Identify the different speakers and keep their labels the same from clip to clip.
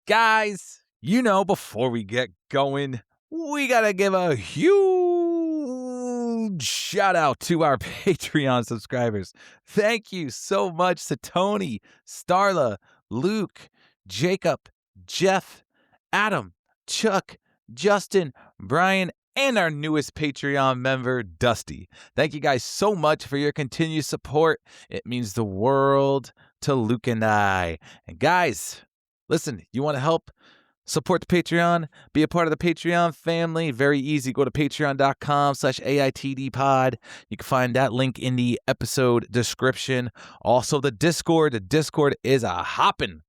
Speaker 1: Guys, before we get going, we got to give a huge shout out to our Patreon subscribers. Thank you so much to Tony, Starla, Luke, Jacob, Jeff, Adam, Chuck, Justin, Brian, and our newest Patreon member, Dusty. Thank you guys so much for your continued support. It means the world to Luke and I. And guys, listen, you want to help support the Patreon, be a part of the Patreon family? Very easy. Go to patreon.com/AITDpod. You can find that link in the episode description. Also, the Discord. The Discord is a hopping.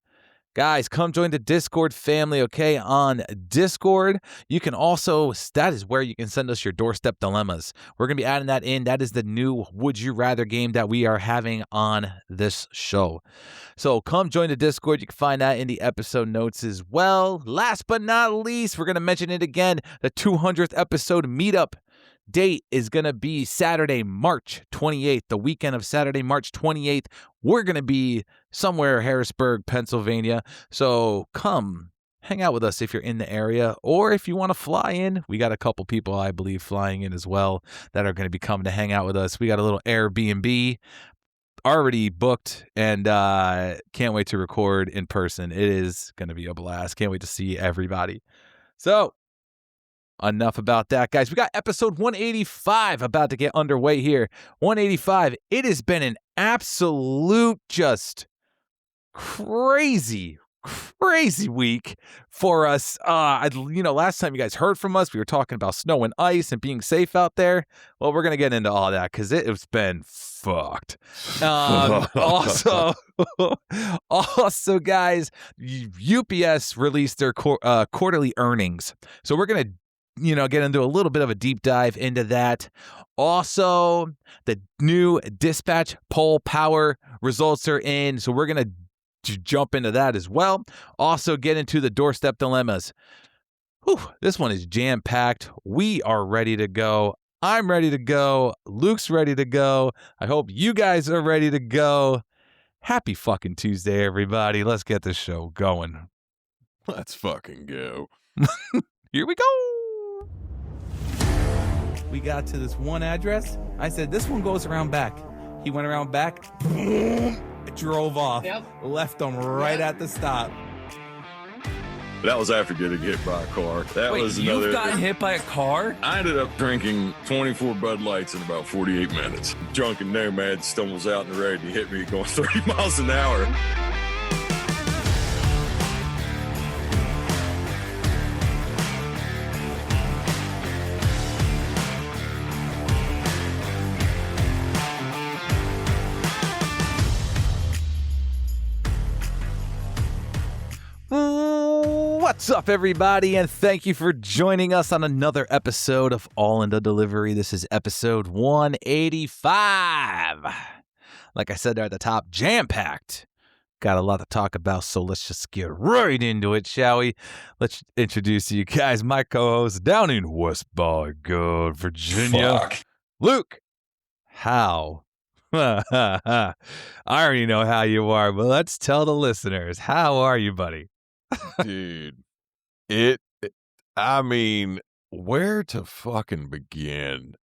Speaker 1: Guys, come join the Discord family, okay? On Discord, you can also, that is where you can send us your Doorstep dilemmas. We're going to be adding that in. That is the new Would You Rather game that we are having on this show. So come join the Discord. You can find that in the episode notes as well. Last but not least, we're going to mention it again. The 200th episode meetup date is going to be Saturday, March 28th, the weekend of Saturday, March 28th. We're going to be somewhere Harrisburg, Pennsylvania. So come hang out with us if you're in the area, or if you want to fly in. We got a couple people, I believe, flying in as well that are going to be coming to hang out with us. We got a little Airbnb already booked, and can't wait to record in person. It is going to be a blast. Can't wait to see everybody. So enough about that, guys. We got episode 185 about to get underway here. 185. It has been an absolute just crazy week for us. Last time you guys heard from us, we were talking about snow and ice and being safe out there. Well, we're going to get into all that because it's been fucked. Also, guys, UPS released their quarterly earnings. So we're going to get into a little bit of a deep dive into that. Also, the new dispatch poll power results are in, so we're going to jump into that as well. Also, get into the doorstep dilemmas. Whew, this one is jam-packed. We are ready to go. I'm ready to go. Luke's ready to go. I hope you guys are ready to go. Happy fucking Tuesday, everybody. Let's get this show going.
Speaker 2: Let's fucking go.
Speaker 1: Here we go. We got to this one address. I said, this one goes around back. He went around back, boom, drove off, left them right at the stop.
Speaker 2: That was after getting hit by a car.
Speaker 1: Wait, you got hit by a car?
Speaker 2: I ended up drinking 24 Bud Lights in about 48 minutes. Drunken nomad stumbles out in the road and he hit me going 30 miles an hour.
Speaker 1: What's up, everybody, and thank you for joining us on another episode of All in the Delivery. This is episode 185. Like I said there at the top, jam-packed. Got a lot to talk about, so let's just get right into it, shall we? Let's introduce you guys, my co-host down in West by God, Virginia.
Speaker 2: Fuck.
Speaker 1: Luke, how? I already know how you are, but let's tell the listeners. How are you, buddy?
Speaker 2: Dude, where to fucking begin?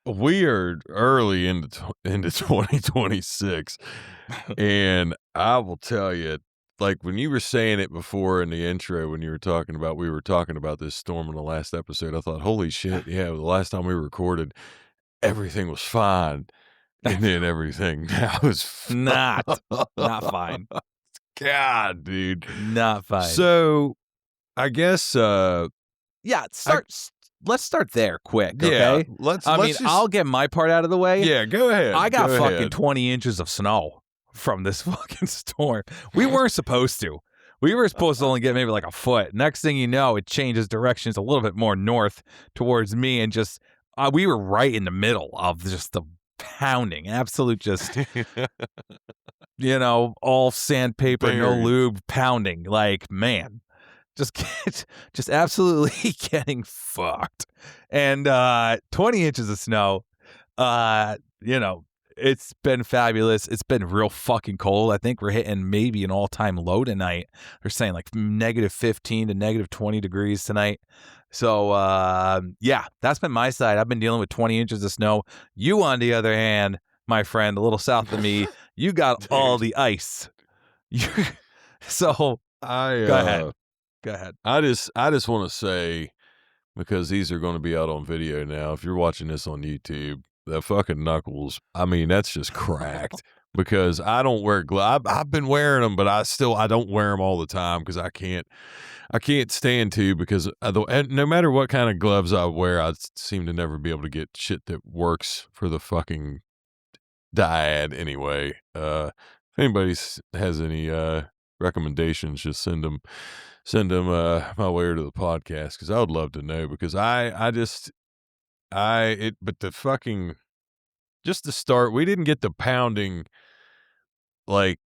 Speaker 2: We are early into 2026, and I will tell you, like when you were saying it before in the intro, when we were talking about this storm in the last episode, I thought, holy shit, yeah, the last time we recorded, everything was fine, and then everything now is
Speaker 1: not fine.
Speaker 2: God, dude.
Speaker 1: Not fine.
Speaker 2: So, I guess,
Speaker 1: let's start there quick, okay?
Speaker 2: Yeah,
Speaker 1: I'll get my part out of the way.
Speaker 2: Yeah, go ahead.
Speaker 1: I got fucking 20 inches of snow from this fucking storm. We weren't supposed to. We were supposed to only get maybe like a foot. Next thing you know, it changes directions a little bit more north towards me, and just, we were right in the middle of just the pounding, absolute just, all sandpaper, no lube, pounding. Like, man, just absolutely getting fucked. And 20 inches of snow, It's been fabulous. It's been real fucking cold. I think we're hitting maybe an all-time low tonight. They're saying like -15 to -20 degrees tonight. So, yeah, that's been my side. I've been dealing with 20 inches of snow. You, on the other hand, my friend, a little south of me, you got all the ice. So, go ahead. Go ahead.
Speaker 2: I just want to say, because these are going to be out on video now. If you're watching this on YouTube, the fucking knuckles, I mean, that's just cracked. Because I don't wear gloves. I've been wearing them, but I don't wear them all the time because I can't stand to, because no matter what kind of gloves I wear, I seem to never be able to get shit that works for the fucking dyad anyway. If anybody has any recommendations, just send them my way to the podcast, because I would love to know, because but the fucking, just to start, we didn't get the pounding like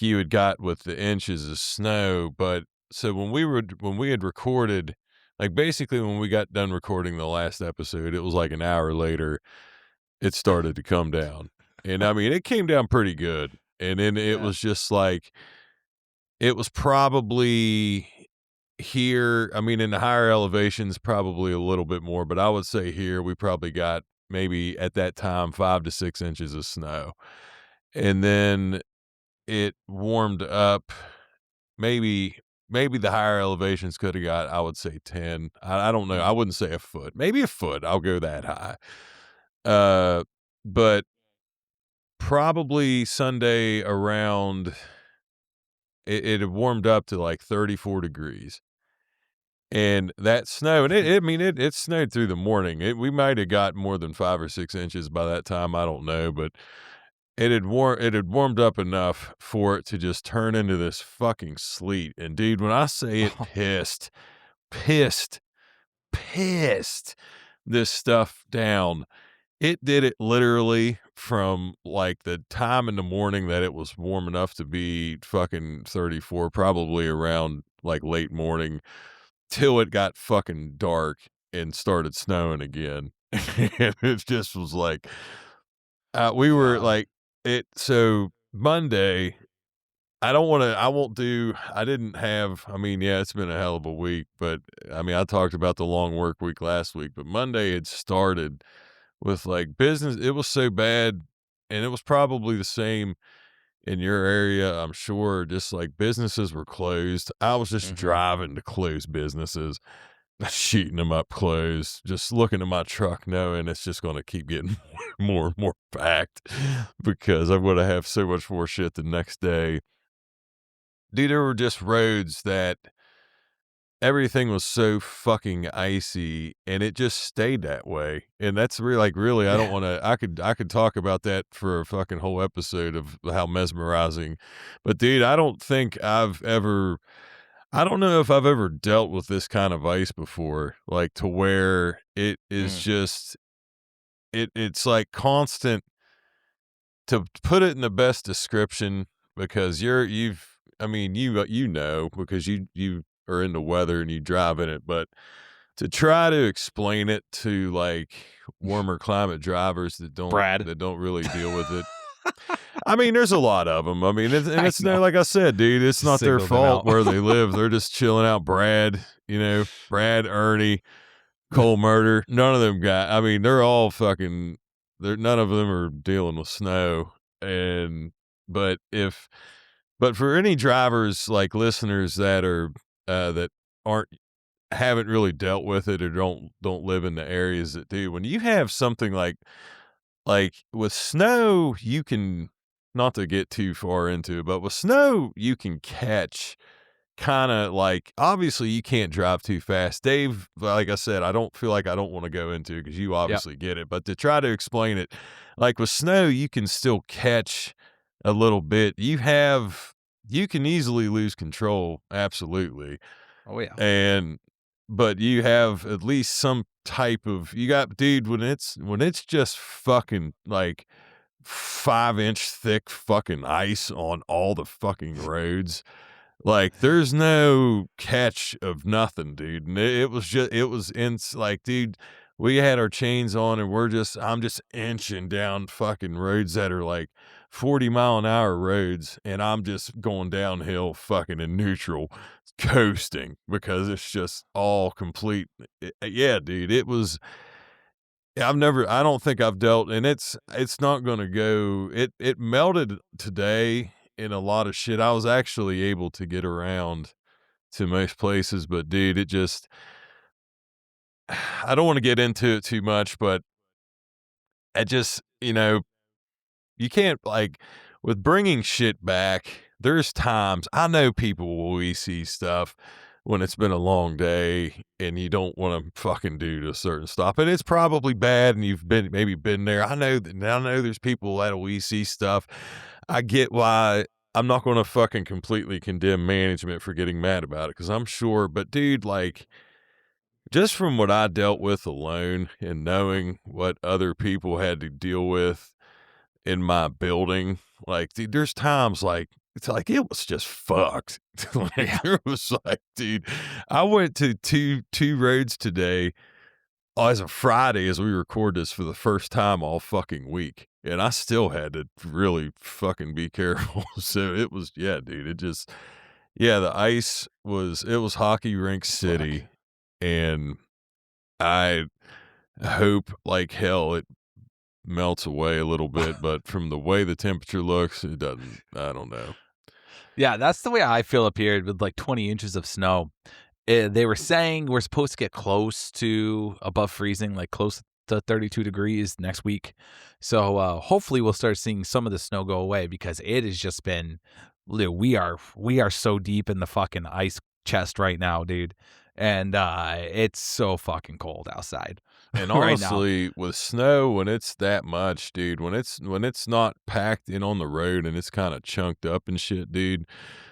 Speaker 2: you had got with the inches of snow, but so when we had recorded, like basically when we got done recording the last episode, it was like an hour later, it started to come down. And I mean, it came down pretty good. And then it was just like, it was probably here. I mean, in the higher elevations, probably a little bit more, but I would say here we probably got maybe at that time 5 to 6 inches of snow. And then it warmed up. Maybe the higher elevations could have got, I would say 10. I don't know. I wouldn't say a foot. Maybe a foot. I'll go that high. But probably Sunday around, it had warmed up to like 34 degrees. And that snow, and it snowed through the morning. We might have got more than 5 or 6 inches by that time. I don't know, but it had warmed up enough for it to just turn into this fucking sleet. And dude, when I say it pissed this stuff down, it did it literally from like the time in the morning that it was warm enough to be fucking 34, probably around like late morning, till it got fucking dark and started snowing again. And it just was like, we were like, so Monday, I didn't have, I mean, yeah, it's been a hell of a week, but I mean, I talked about the long work week last week, but Monday had started with like business. It was so bad, and it was probably the same in your area, I'm sure. Just like businesses were closed. I was just driving to close businesses, shooting them up closed, just looking at my truck knowing it's just going to keep getting more and more packed, because I'm going to have so much more shit the next day. Dude, there were just roads that everything was so fucking icy, and it just stayed that way. And that's really, I don't want to, I could talk about that for a fucking whole episode of how mesmerizing, but dude, I don't know if I've ever dealt with this kind of ice before, like to where it is just, it's like constant. To put it in the best description, because you know, because you are into weather and you drive in it, but to try to explain it to like warmer climate drivers that don't really deal with it. I mean, there's a lot of them. I mean, it's not, like I said, dude, it's not their fault where they live. They're just chilling out. Brad, Ernie, Cole Murder, none of them I mean, they're all fucking, none of them are dealing with snow. But for any drivers, like listeners that are, that haven't really dealt with it, or don't live in the areas that do, when you have something like with snow, you can, not to get too far into it, but with snow, you can catch kind of like, obviously you can't drive too fast. Dave, like I said, I don't want to go into it because you obviously get it, but to try to explain it, like with snow, you can still catch a little bit. You can easily lose control. Absolutely.
Speaker 1: Oh yeah.
Speaker 2: But you have at least some type of, dude, when it's just fucking like 5-inch thick fucking ice on all the fucking roads, like there's no catch of nothing, dude. And it was like, dude, we had our chains on and I'm just inching down fucking roads that are like 40-mile-an-hour roads, and I'm just going downhill fucking in neutral, coasting because it's just all complete. Yeah, dude, it was. I don't think I've dealt, and it's not going to go. It melted today in a lot of shit. I was actually able to get around to most places, but dude, it just. I don't want to get into it too much, but I just, you can't, like, with bringing shit back, there's times I know people will see stuff when it's been a long day and you don't want to fucking do a certain stuff, and it's probably bad, and you've maybe been there. I know there's people that'll see stuff. I get why. I'm not going to fucking completely condemn management for getting mad about it, because I'm sure, but dude, like, just from what I dealt with alone and knowing what other people had to deal with in my building, like, dude, there's times like it's like it was just fucked. Like,
Speaker 1: Yeah.
Speaker 2: there was like, dude, I went to two roads today as a Friday as we record this for the first time all fucking week, and I still had to really fucking be careful. So it was, yeah, dude, the ice was hockey rink
Speaker 1: Fuck.
Speaker 2: city, and I hope like hell it melts away a little bit, but from the way the temperature looks, it doesn't. I don't know.
Speaker 1: Yeah, that's the way I feel up here with like 20 inches of snow. They were saying we're supposed to get close to above freezing, like close to 32 degrees next week. So hopefully we'll start seeing some of the snow go away, because it has just been, we are so deep in the fucking ice chest right now, dude. And it's so fucking cold outside
Speaker 2: And
Speaker 1: right now.
Speaker 2: honestly, with snow, when it's that much, dude, when it's not packed in on the road and it's kind of chunked up and shit, dude,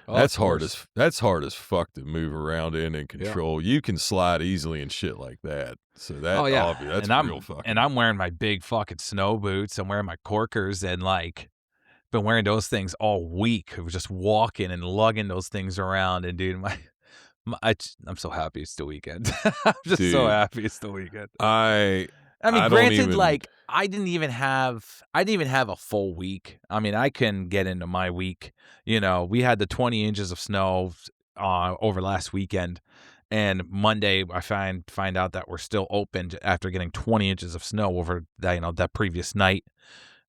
Speaker 1: Oh, of course.
Speaker 2: that's hard as fuck to move around in and
Speaker 1: Yeah.
Speaker 2: control. You can slide easily and shit like that. So
Speaker 1: Oh yeah,
Speaker 2: that's
Speaker 1: and
Speaker 2: real fucking.
Speaker 1: I'm wearing my big fucking snow boots. I'm wearing my corkers, and like been wearing those things all week. I was just walking and lugging those things around, and dude, I'm so happy it's the weekend. I'm just so
Speaker 2: Dude,
Speaker 1: happy it's the weekend.
Speaker 2: I
Speaker 1: I mean,
Speaker 2: I don't
Speaker 1: granted,
Speaker 2: even.
Speaker 1: like I didn't even have a full week. I mean, I can get into my week. We had the 20 inches of snow over last weekend, and Monday I find out that we're still open after getting 20 inches of snow over that previous night.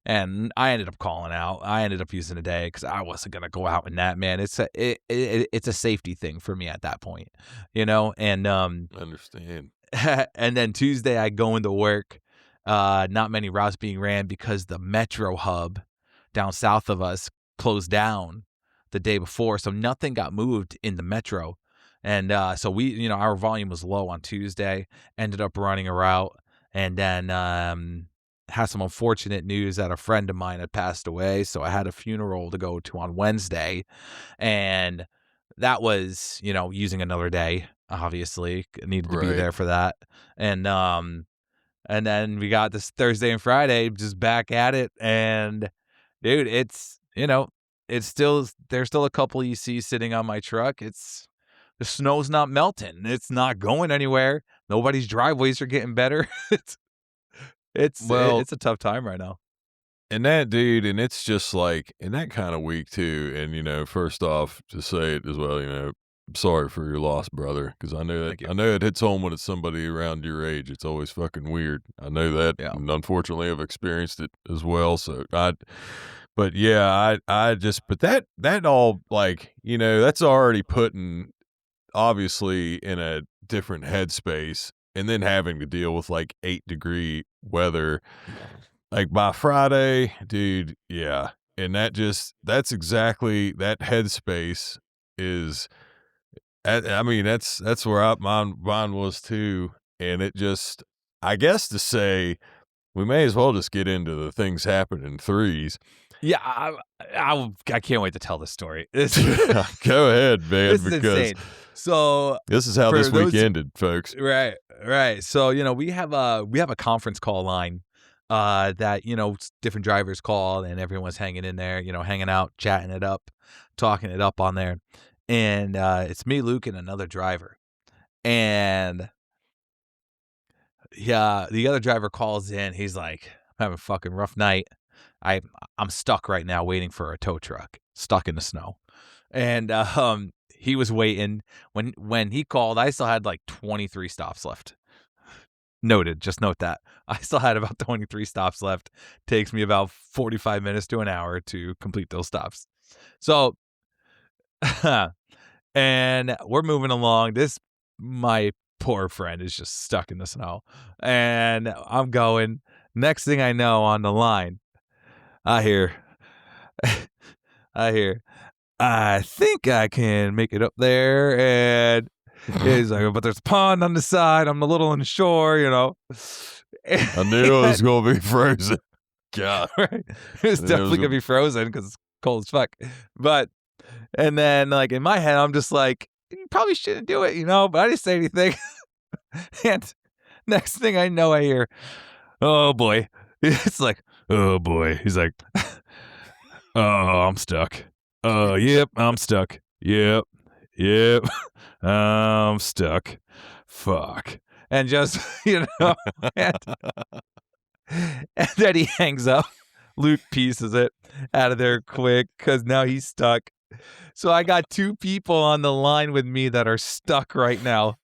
Speaker 1: And I ended up calling out. I ended up using a day because I wasn't gonna go out in that, man. It's a safety thing for me at that point, And
Speaker 2: Understand.
Speaker 1: and then Tuesday I go into work. Not many routes being ran because the metro hub down south of us closed down the day before, so nothing got moved in the metro. And so our volume was low on Tuesday. Ended up running a route, and then had some unfortunate news that a friend of mine had passed away. So I had a funeral to go to on Wednesday, and that was using another day. Obviously, needed to be
Speaker 2: Right.
Speaker 1: there for that, and then we got this Thursday and Friday just back at it, and dude, it's still there's still a couple you see sitting on my truck. The snow's not melting. It's not going anywhere. Nobody's driveways are getting better.
Speaker 2: Well,
Speaker 1: It's a tough time right now.
Speaker 2: and that dude, and it's just like in that kind of week too. And first off, to say it as well, I'm sorry for your loss, brother, because
Speaker 1: Thank you.
Speaker 2: I know it hits home when it's somebody around your age. It's always fucking weird. I know that,
Speaker 1: Yeah.
Speaker 2: and unfortunately, I've experienced it as well. But yeah, but that all like that's already putting obviously in a different headspace, and then having to deal with like 8-degree weather. Like by Friday, dude, yeah. And that's exactly that headspace is, I mean, that's where mine was too. And it just, I guess to say, we may as well just get into the things happen in threes.
Speaker 1: Yeah, I can't wait to tell this story.
Speaker 2: Go ahead, man,
Speaker 1: This is
Speaker 2: because
Speaker 1: insane. So
Speaker 2: this is how
Speaker 1: for
Speaker 2: this week
Speaker 1: those
Speaker 2: ended, folks.
Speaker 1: right. So, we have a conference call line that, different drivers call, and everyone's hanging in there, hanging out, chatting it up, talking it up on there. And it's me, Luke, and another driver. And yeah, the other driver calls in. He's like, I'm having a fucking rough night. I'm stuck right now waiting for a tow truck, stuck in the snow. And he was waiting. When he called, I still had like 23 stops left. Noted, just note that. I still had about 23 stops left. Takes me about 45 minutes to an hour to complete those stops. So, and we're moving along. My poor friend is just stuck in the snow. And I'm going. Next thing I know, on the line, I hear, I think I can make it up there. And he's like, but there's a pond on the side. I'm a little unsure, you know.
Speaker 2: I knew it was going to be frozen. God.
Speaker 1: Right? It's definitely going to be frozen because it's cold as fuck. But, and then like in my head, I'm just like, you probably shouldn't do it, you know, but I didn't say anything. And next thing I know, I hear, oh boy. It's like, oh boy. He's like, oh, I'm stuck. Oh, yep, I'm stuck. Yep. I'm stuck. Fuck. And just, you know, and then he hangs up. Luke pieces it out of there quick because now he's stuck. So I got two people on the line with me that are stuck right now.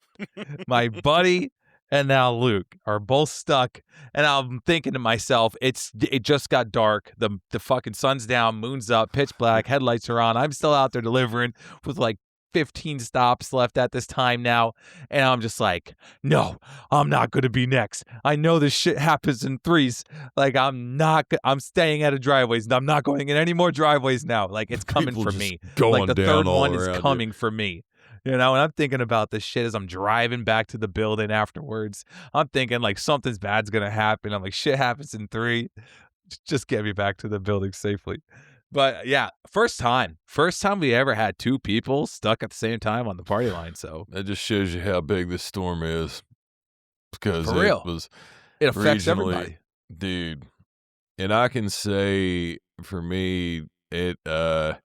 Speaker 1: My buddy and now Luke are both stuck. And I'm thinking to myself, it just got dark. The fucking sun's down, moon's up, pitch black, headlights are on. I'm still out there delivering with like 15 stops left at this time now. And I'm just like, no, I'm not going to be next. I know this shit happens in threes. Like, I'm staying out of driveways. I'm not going in any more driveways now. Like, it's coming for me. Like, the third one is coming for me. You know, and I'm thinking about this shit as I'm driving back to the building afterwards. I'm thinking, like, something's bad's going to happen. I'm like, shit happens in three. Just get me back to the building safely. But yeah, first time we ever had two people stuck at the same time on the party line. So
Speaker 2: that just shows you how big this storm is, because
Speaker 1: it affects everybody,
Speaker 2: dude. And I can say for me, I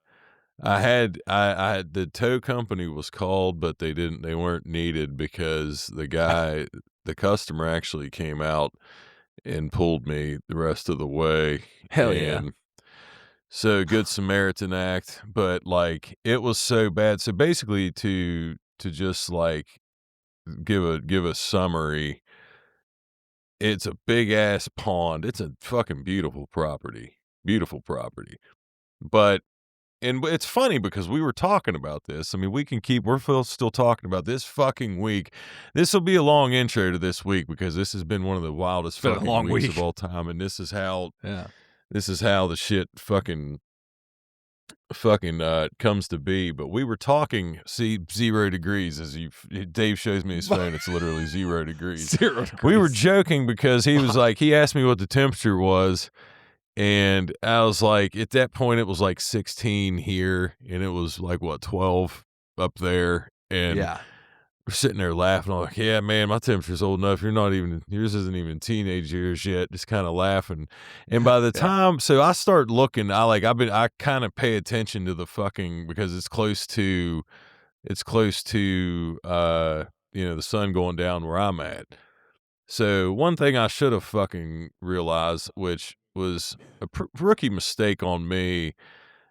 Speaker 2: had the tow company was called, but they weren't needed because the customer actually came out and pulled me the rest of the way.
Speaker 1: Hell yeah.
Speaker 2: So good Samaritan act, but like it was so bad. So basically to just like give a summary, it's a big ass pond. It's a fucking beautiful property. But and it's funny because we were talking about this. I mean, we're still talking about this fucking week. This will be a long intro to this week because this has been one of the wildest fucking weeks of all time, and this is how the shit fucking comes to be. But we were talking, 0 degrees as Dave shows me his phone. It's literally 0 degrees.
Speaker 1: 0 degrees.
Speaker 2: We were joking because he was like, he asked me what the temperature was. And I was like, at that point, it was like 16 here, and it was like, 12 up there. And we're sitting there laughing. I'm like, yeah, man, my temperature's old enough. Yours isn't even teenage years yet. Just kind of laughing. And by the time, so I start looking, I kind of pay attention to the fucking, because it's close to, the sun going down where I'm at. So one thing I should have fucking realized, which was a rookie mistake on me,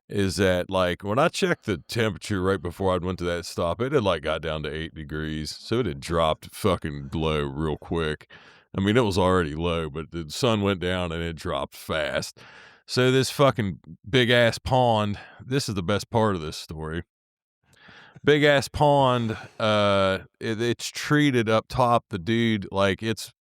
Speaker 2: is that like when I checked the temperature right before I went to that stop, it had like got down to 8 degrees. So it had dropped fucking low real quick. I mean, it was already low, but the sun went down and it dropped fast. So this fucking big ass pond, this is the best part of this story. Big ass pond, it's treated up top. The dude, like it's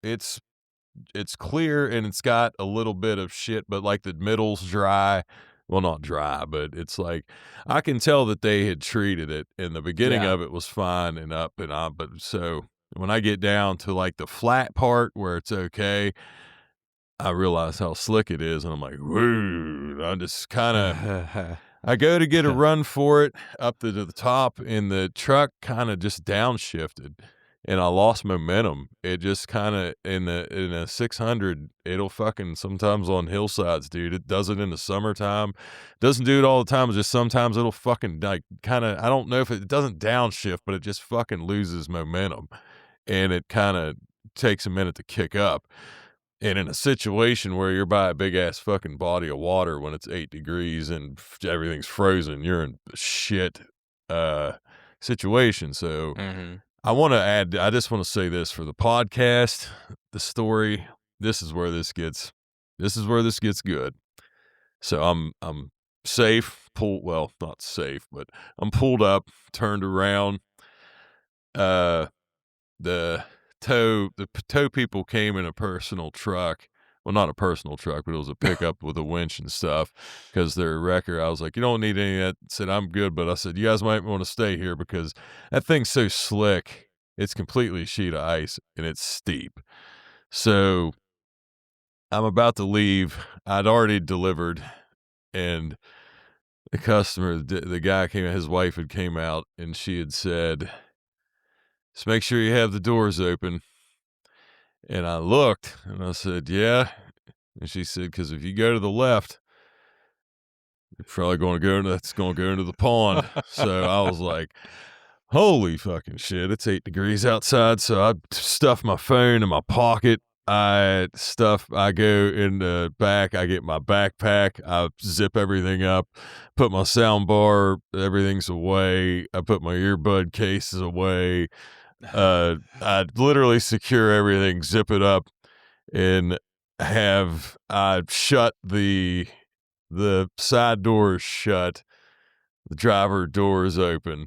Speaker 2: clear and it's got a little bit of shit, but like the middle's dry. Well, not dry, but it's like I can tell that they had treated it, and the beginning of it was fine and up and on. But so when I get down to like the flat part where it's okay, I realize how slick it is, and I'm like, woo! I just kind of I go to get a run for it up to the top, and the truck kind of just downshifted. And I lost momentum. It just kind of, in a 600, it'll fucking sometimes on hillsides, dude. It does it in the summertime. Doesn't do it all the time. It's just sometimes it'll fucking like kind of, I don't know if it doesn't downshift, but it just fucking loses momentum. And it kind of takes a minute to kick up. And in a situation where you're by a big ass fucking body of water when it's 8 degrees and everything's frozen, you're in a shit situation. So I just want to say this for the podcast, the story. This is where this gets good. So I'm safe, not safe, but I'm pulled up, turned around. The tow people came in a personal truck. Well, not a personal truck, but it was a pickup with a winch and stuff because they're a wrecker. I was like, you don't need any of that. I said, I'm good. But I said, you guys might want to stay here because that thing's so slick. It's completely a sheet of ice and it's steep. So I'm about to leave. I'd already delivered, and the customer, the guy came, his wife had came out, and she had said, just make sure you have the doors open. And I looked, and I said, yeah. And she said, because if you go to the left, you're probably going to go into the pond. So I was like, holy fucking shit, it's 8 degrees outside. So I stuff my phone in my pocket. I go in the back. I get my backpack. I zip everything up, put my sound bar, everything's away. I put my earbud cases away. I literally secure everything, zip it up, and I shut the side doors shut, the driver doors open,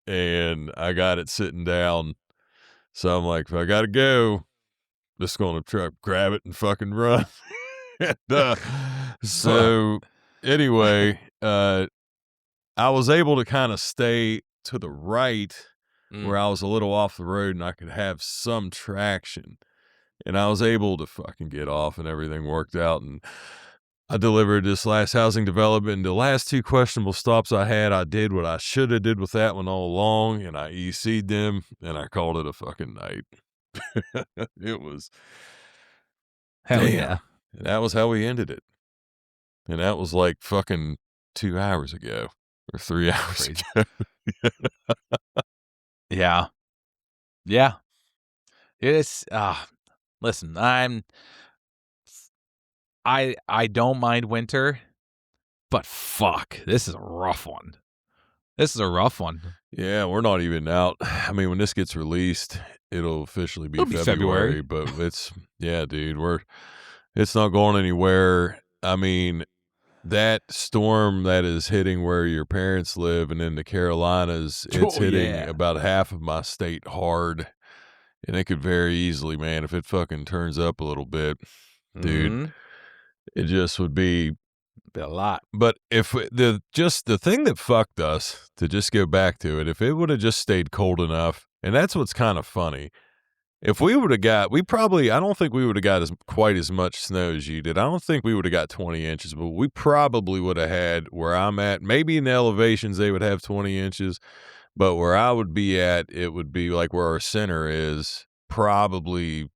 Speaker 2: and I got it sitting down. So I'm like, if I gotta go, just gonna try grab it and fucking run. And, so anyway, I was able to kind of stay to the right where I was a little off the road and I could have some traction. And I was able to fucking get off and everything worked out. And I delivered this last housing development. And the last 2 questionable stops I had, I did what I should have did with that one all along. And I EC'd them and I called it a fucking night. It was.
Speaker 1: Hell
Speaker 2: damn.
Speaker 1: yeah.
Speaker 2: And that was how we ended it. And that was like fucking 2 hours ago or 3 hours ago.
Speaker 1: Yeah. Yeah. It's listen, I don't mind winter, but fuck, this is a rough one.
Speaker 2: Yeah, we're not even out. I mean, when this gets released, it'll officially be February, but dude, it's not going anywhere. I mean, that storm that is hitting where your parents live and in the Carolinas, it's hitting about half of my state hard. And it could very easily, man, if it fucking turns up a little bit, dude, it just would be
Speaker 1: a lot.
Speaker 2: But if the thing that fucked us, to just go back to it, if it would have just stayed cold enough, and that's what's kind of funny. If we would have got, I don't think we would have got quite as much snow as you did. I don't think we would have got 20 inches, but we probably would have had where I'm at. Maybe in the elevations they would have 20 inches, but where I would be at, it would be like where our center is, probably,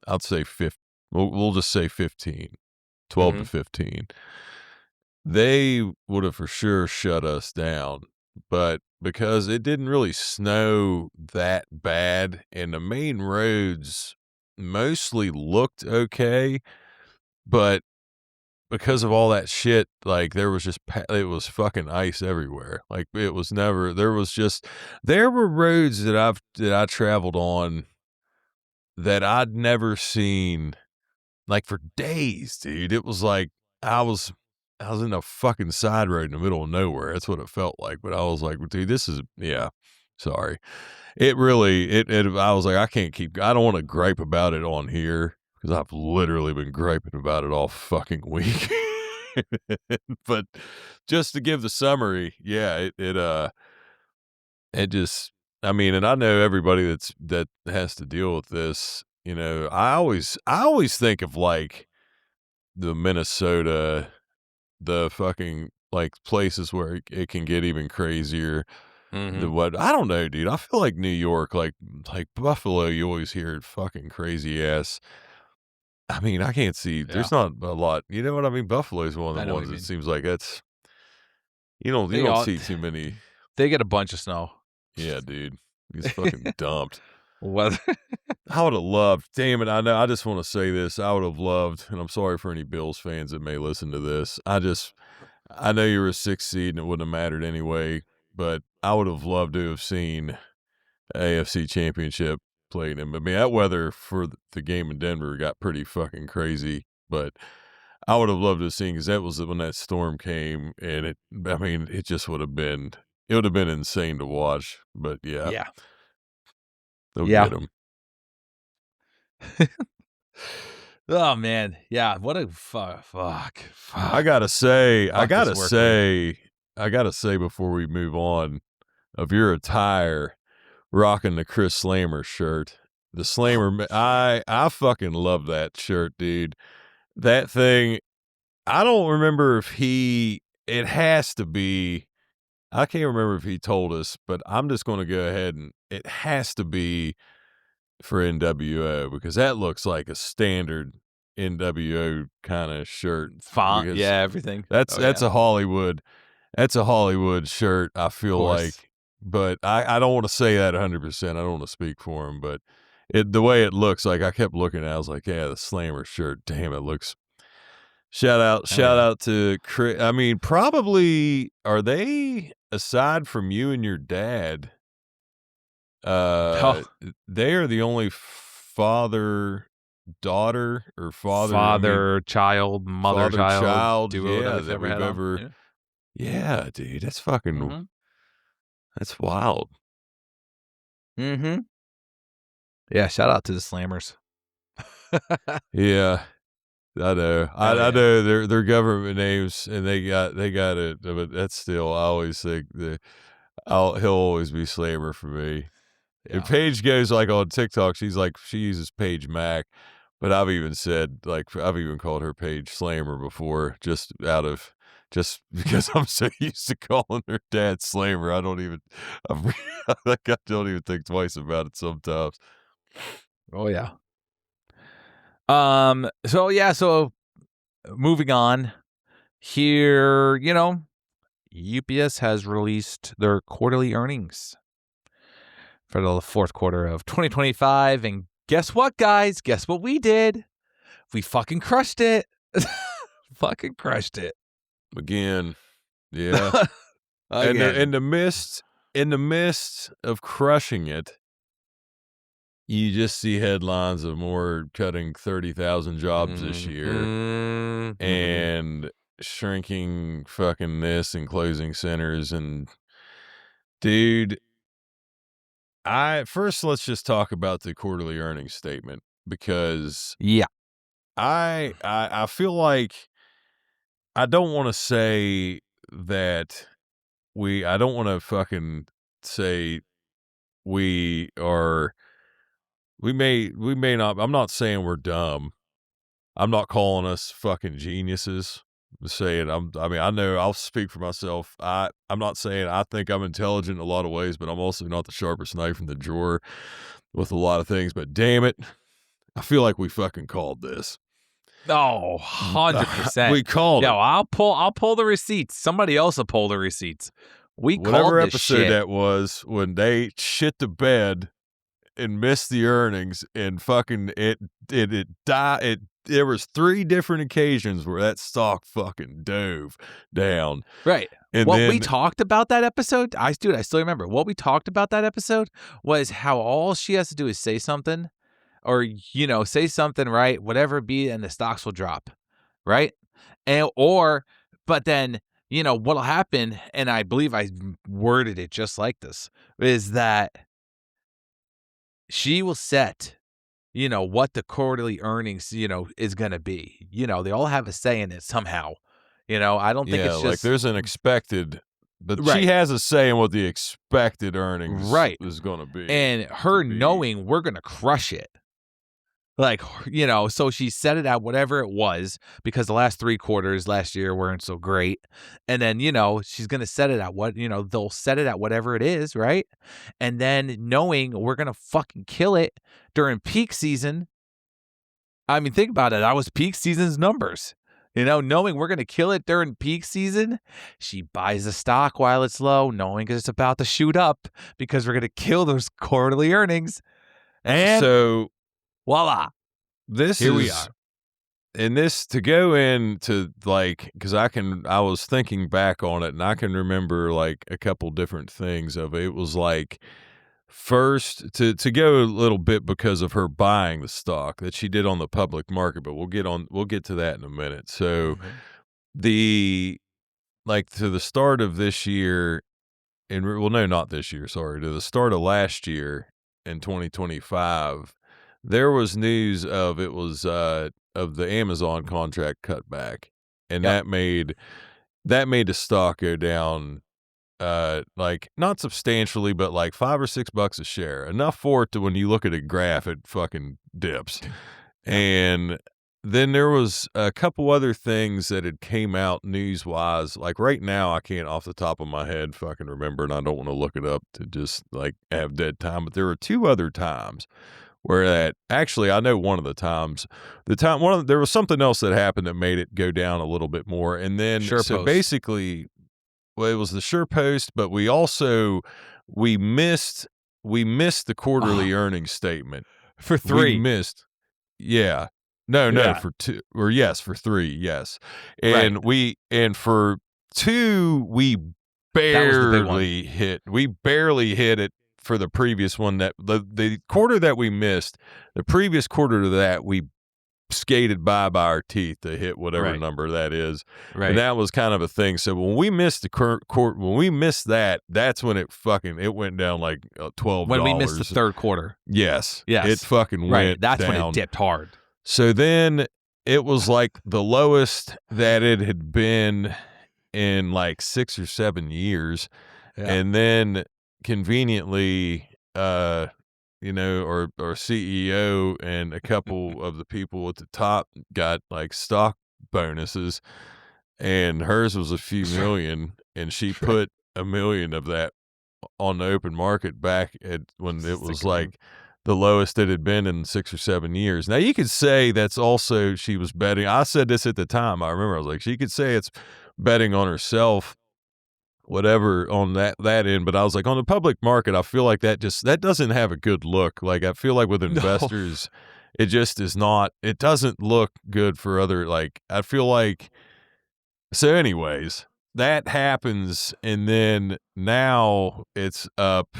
Speaker 2: I'd say 15. We'll just say 15, 12 to 15. They would have for sure shut us down. But because it didn't really snow that bad and the main roads mostly looked okay, but because of all that shit, like there was it was fucking ice everywhere. Like it was never, there were roads that I traveled on that I'd never seen like for days, dude. It was like I was in a fucking side road in the middle of nowhere. That's what it felt like. But I was like, dude, this is, sorry. It really, I was like, I don't want to gripe about it on here because I've literally been griping about it all fucking week. But just to give the summary, it just, I mean, and I know everybody that has to deal with this, I always think of like the Minnesota, the fucking like places where it can get even crazier than what, I don't know, dude. I feel like New York, like Buffalo, you always hear fucking crazy ass. I mean, I can't see, there's not a lot, you know what I mean? Buffalo's one of the ones that seems like that's, you don't see too many.
Speaker 1: They get a bunch of snow.
Speaker 2: Yeah, dude. It's fucking dumped.
Speaker 1: Whether
Speaker 2: I would have loved, damn it, I know, I just want to say this. I would have loved, and I'm sorry for any Bills fans that may listen to this. I know you were a 6th seed and it wouldn't have mattered anyway, but I would have loved to have seen AFC Championship played him. I mean, that weather for the game in Denver got pretty fucking crazy, but I would have loved to have seen, because that was when that storm came, and it just would have been, it would have been insane to watch. But yeah,
Speaker 1: yeah.
Speaker 2: they'll
Speaker 1: Yeah.
Speaker 2: get him.
Speaker 1: Oh man, yeah. What a fuck.
Speaker 2: I gotta say before we move on, of your attire, rocking the Chris Slammer shirt, the Slammer, I fucking love that shirt, dude. That thing, I don't remember if it has to be, I can't remember if he told us, but I'm just going to go ahead and it has to be for NWO, because that looks like a standard NWO kind of shirt.
Speaker 1: Font,
Speaker 2: Because
Speaker 1: yeah, everything.
Speaker 2: That's a Hollywood shirt, I feel like. But I don't want to say that 100%. I don't want to speak for him, but the way it looks, like I kept looking at it, I was like, yeah, the Slammer shirt, damn, it looks. Shout out to Chris. I mean, probably, are they, aside from you and your dad, they are the only father-daughter or
Speaker 1: father-child, mother-child duo
Speaker 2: that we've ever. Yeah, dude, that's fucking, that's wild.
Speaker 1: Mm-hmm. Yeah, shout out to the Slammers.
Speaker 2: Yeah, I know. I know their government names, and they got it, but that's still, I always think he'll always be Slammer for me.
Speaker 1: Yeah.
Speaker 2: If Paige goes like on TikTok, she uses Paige Mac, but I've even called her Paige Slammer before, just because I'm so used to calling her dad Slammer. I don't even think twice about it sometimes.
Speaker 1: Oh yeah. So moving on here, UPS has released their quarterly earnings for the fourth quarter of 2025. And guess what, guys? Guess what we did? We fucking crushed it. Fucking crushed it.
Speaker 2: Again. Yeah. In the midst of crushing it, you just see headlines of more cutting 30,000 jobs this year, and shrinking fucking this and closing centers. And dude, let's just talk about the quarterly earnings statement, because I feel like, I don't want to say that I don't want to fucking say we may not, I'm not saying we're dumb. I'm not calling us fucking geniuses. I'm saying, I know, I'll speak for myself. I'm not saying I think I'm intelligent in a lot of ways, but I'm also not the sharpest knife in the drawer with a lot of things. But damn it, I feel like we fucking called this.
Speaker 1: Oh, 100%.
Speaker 2: We called it.
Speaker 1: I'll pull the receipts. Somebody else will pull the receipts.
Speaker 2: Whatever episode that was, when they shit the bed and missed the earnings, and fucking it died. There was 3 different occasions where that stock fucking dove down.
Speaker 1: Right. And we talked about that episode, I still remember. What we talked about that episode was how all she has to do is say something, or say something, right? Whatever it be, and the stocks will drop, right? But then what'll happen, and I believe I worded it just like this, is that she will set, what the quarterly earnings, is going to be. They all have a say in it somehow. I don't think it's just
Speaker 2: like there's an expected, but
Speaker 1: right.
Speaker 2: She has a say in what the expected earnings is going to be.
Speaker 1: And her knowing we're going to crush it. Like, so she set it at whatever it was, because the last 3 quarters last year weren't so great. And then, she's going to set it at they'll set it at whatever it is, right? And then knowing we're going to fucking kill it during peak season. I mean, think about it. That was peak season's numbers. Knowing we're going to kill it during peak season, she buys the stock while it's low, knowing it's about to shoot up because we're going to kill those quarterly earnings. And
Speaker 2: so
Speaker 1: voila.
Speaker 2: this
Speaker 1: Here
Speaker 2: is,
Speaker 1: we are.
Speaker 2: and this to go into like, because I was thinking back on it, and I can remember like a couple different things of it. It was like, first to go a little bit because of her buying the stock that she did on the public market, but we'll get to that in a minute. So the like to the start of this year, and well, no, not this year, sorry, to the start of last year in 2025, there was news of of the Amazon contract cutback, and that made the stock go down, like not substantially, but like $5 or $6 a share, enough for it to, when you look at a graph, it fucking dips. And then there was a couple other things that had came out news wise. Like right now, I can't off the top of my head fucking remember, and I don't want to look it up to just like have dead time. But there were two other times where that actually, I know one of the times, there was something else that happened that made it go down a little bit more. And then basically, well, it was the Sure Post, but we also missed the quarterly earnings statement
Speaker 1: For 3.
Speaker 2: We missed, yeah, no, for 2, or yes, for 3, yes, and for 2 we barely hit. We barely hit it for the previous one, that the quarter that we missed. The previous quarter to that, we skated by our teeth to hit whatever number that is, and that was kind of a thing. So when we missed the quarter, when we missed that, that's when it went down like $12.
Speaker 1: When we missed the third quarter,
Speaker 2: yes, it fucking went
Speaker 1: that's
Speaker 2: down.
Speaker 1: when it dipped hard.
Speaker 2: So then it was like the lowest that it had been in like 6 or 7 years, and then conveniently, our CEO and a couple of the people at the top got like stock bonuses, and hers was a few million, and she put $1 million of that on the open market back at when it was like the lowest it had been in 6 or 7 years. Now you could say that's also, she was betting. I said this at the time. I remember I was like, she could say it's betting on herself, whatever, on that end, but I was like, on the public market, I feel like that doesn't have a good look. Like I feel like with investors, it just is not. It doesn't look good for other, like, I feel like. So anyways, that happens, and then now it's up,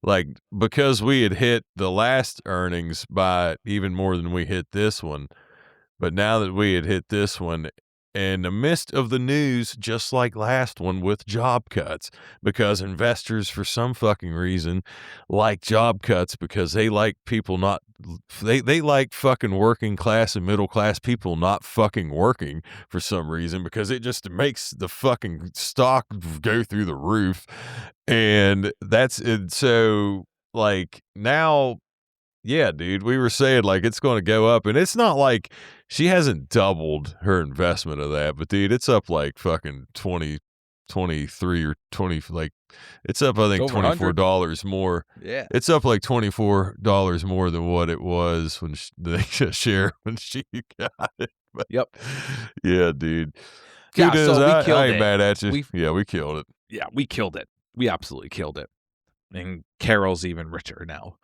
Speaker 2: like, because we had hit the last earnings by even more than we hit this one, but now that we had hit this one, in the midst of the news, just like last one with job cuts, because investors, for some fucking reason, like job cuts because they like people not, they like fucking working class and middle class people not fucking working for some reason, because it just makes the fucking stock go through the roof. And that's it. So like now, yeah, dude, we were saying like it's going to go up, and it's not like she hasn't doubled her investment of that, but dude, it's up like fucking 20, 23 or 20, like it's up, I think $24 more.
Speaker 1: Yeah.
Speaker 2: It's up like $24 more than what it was when the share when she got it. But,
Speaker 1: yep.
Speaker 2: Yeah, dude.
Speaker 1: Yeah, so we killed
Speaker 2: I ain't
Speaker 1: it.
Speaker 2: mad at you. We killed it.
Speaker 1: Yeah, we killed it. We absolutely killed it. And Carol's even richer now.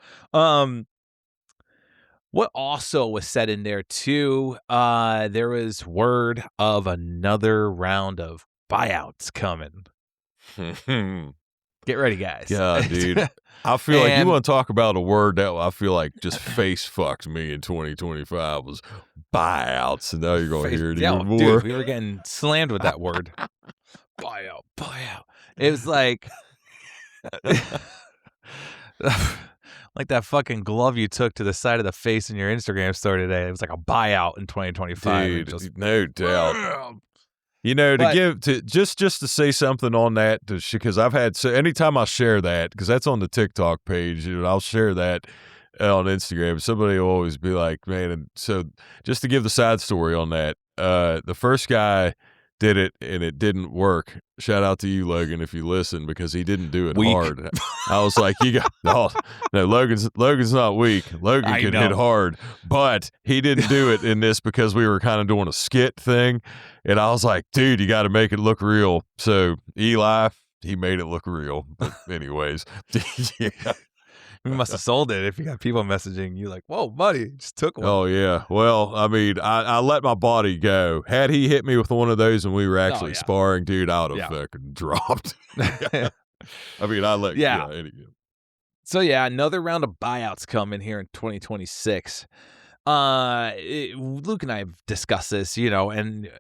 Speaker 1: What also was said in there too, there was word of another round of buyouts coming. Get ready, guys.
Speaker 2: Yeah, dude. I feel like you want to talk about a word that I feel like just face fucked me in 2025 was buyouts, and now you're going to hear it even more.
Speaker 1: Dude, we were getting slammed with that word. Buyout. It was like... like that fucking glove you took to the side of the face in your Instagram story today. It was like a buyout in 2025.
Speaker 2: Dude, no doubt. You know, just to say something on that, because I've had, so anytime I share that, because that's on the TikTok page, I'll share that on Instagram. Somebody will always be like, man, and so just to give the side story on that, the first guy did it and it didn't work. Shout out to you, Logan, if you listen, because he didn't do it hard. I was like, no, Logan's not weak. Logan can hit hard, but he didn't do it in this because we were kind of doing a skit thing. And I was like, dude, you got to make it look real. So Eli, he made it look real. But anyways, yeah.
Speaker 1: We must have sold it if you got people messaging you like, whoa, buddy, just took one.
Speaker 2: Oh, yeah. Well, I mean, I let my body go. Had he hit me with one of those and we were actually sparring, dude, I would have fucking dropped. I mean, I let anyway.
Speaker 1: So, another round of buyouts coming here in 2026. Luke and I have discussed this, and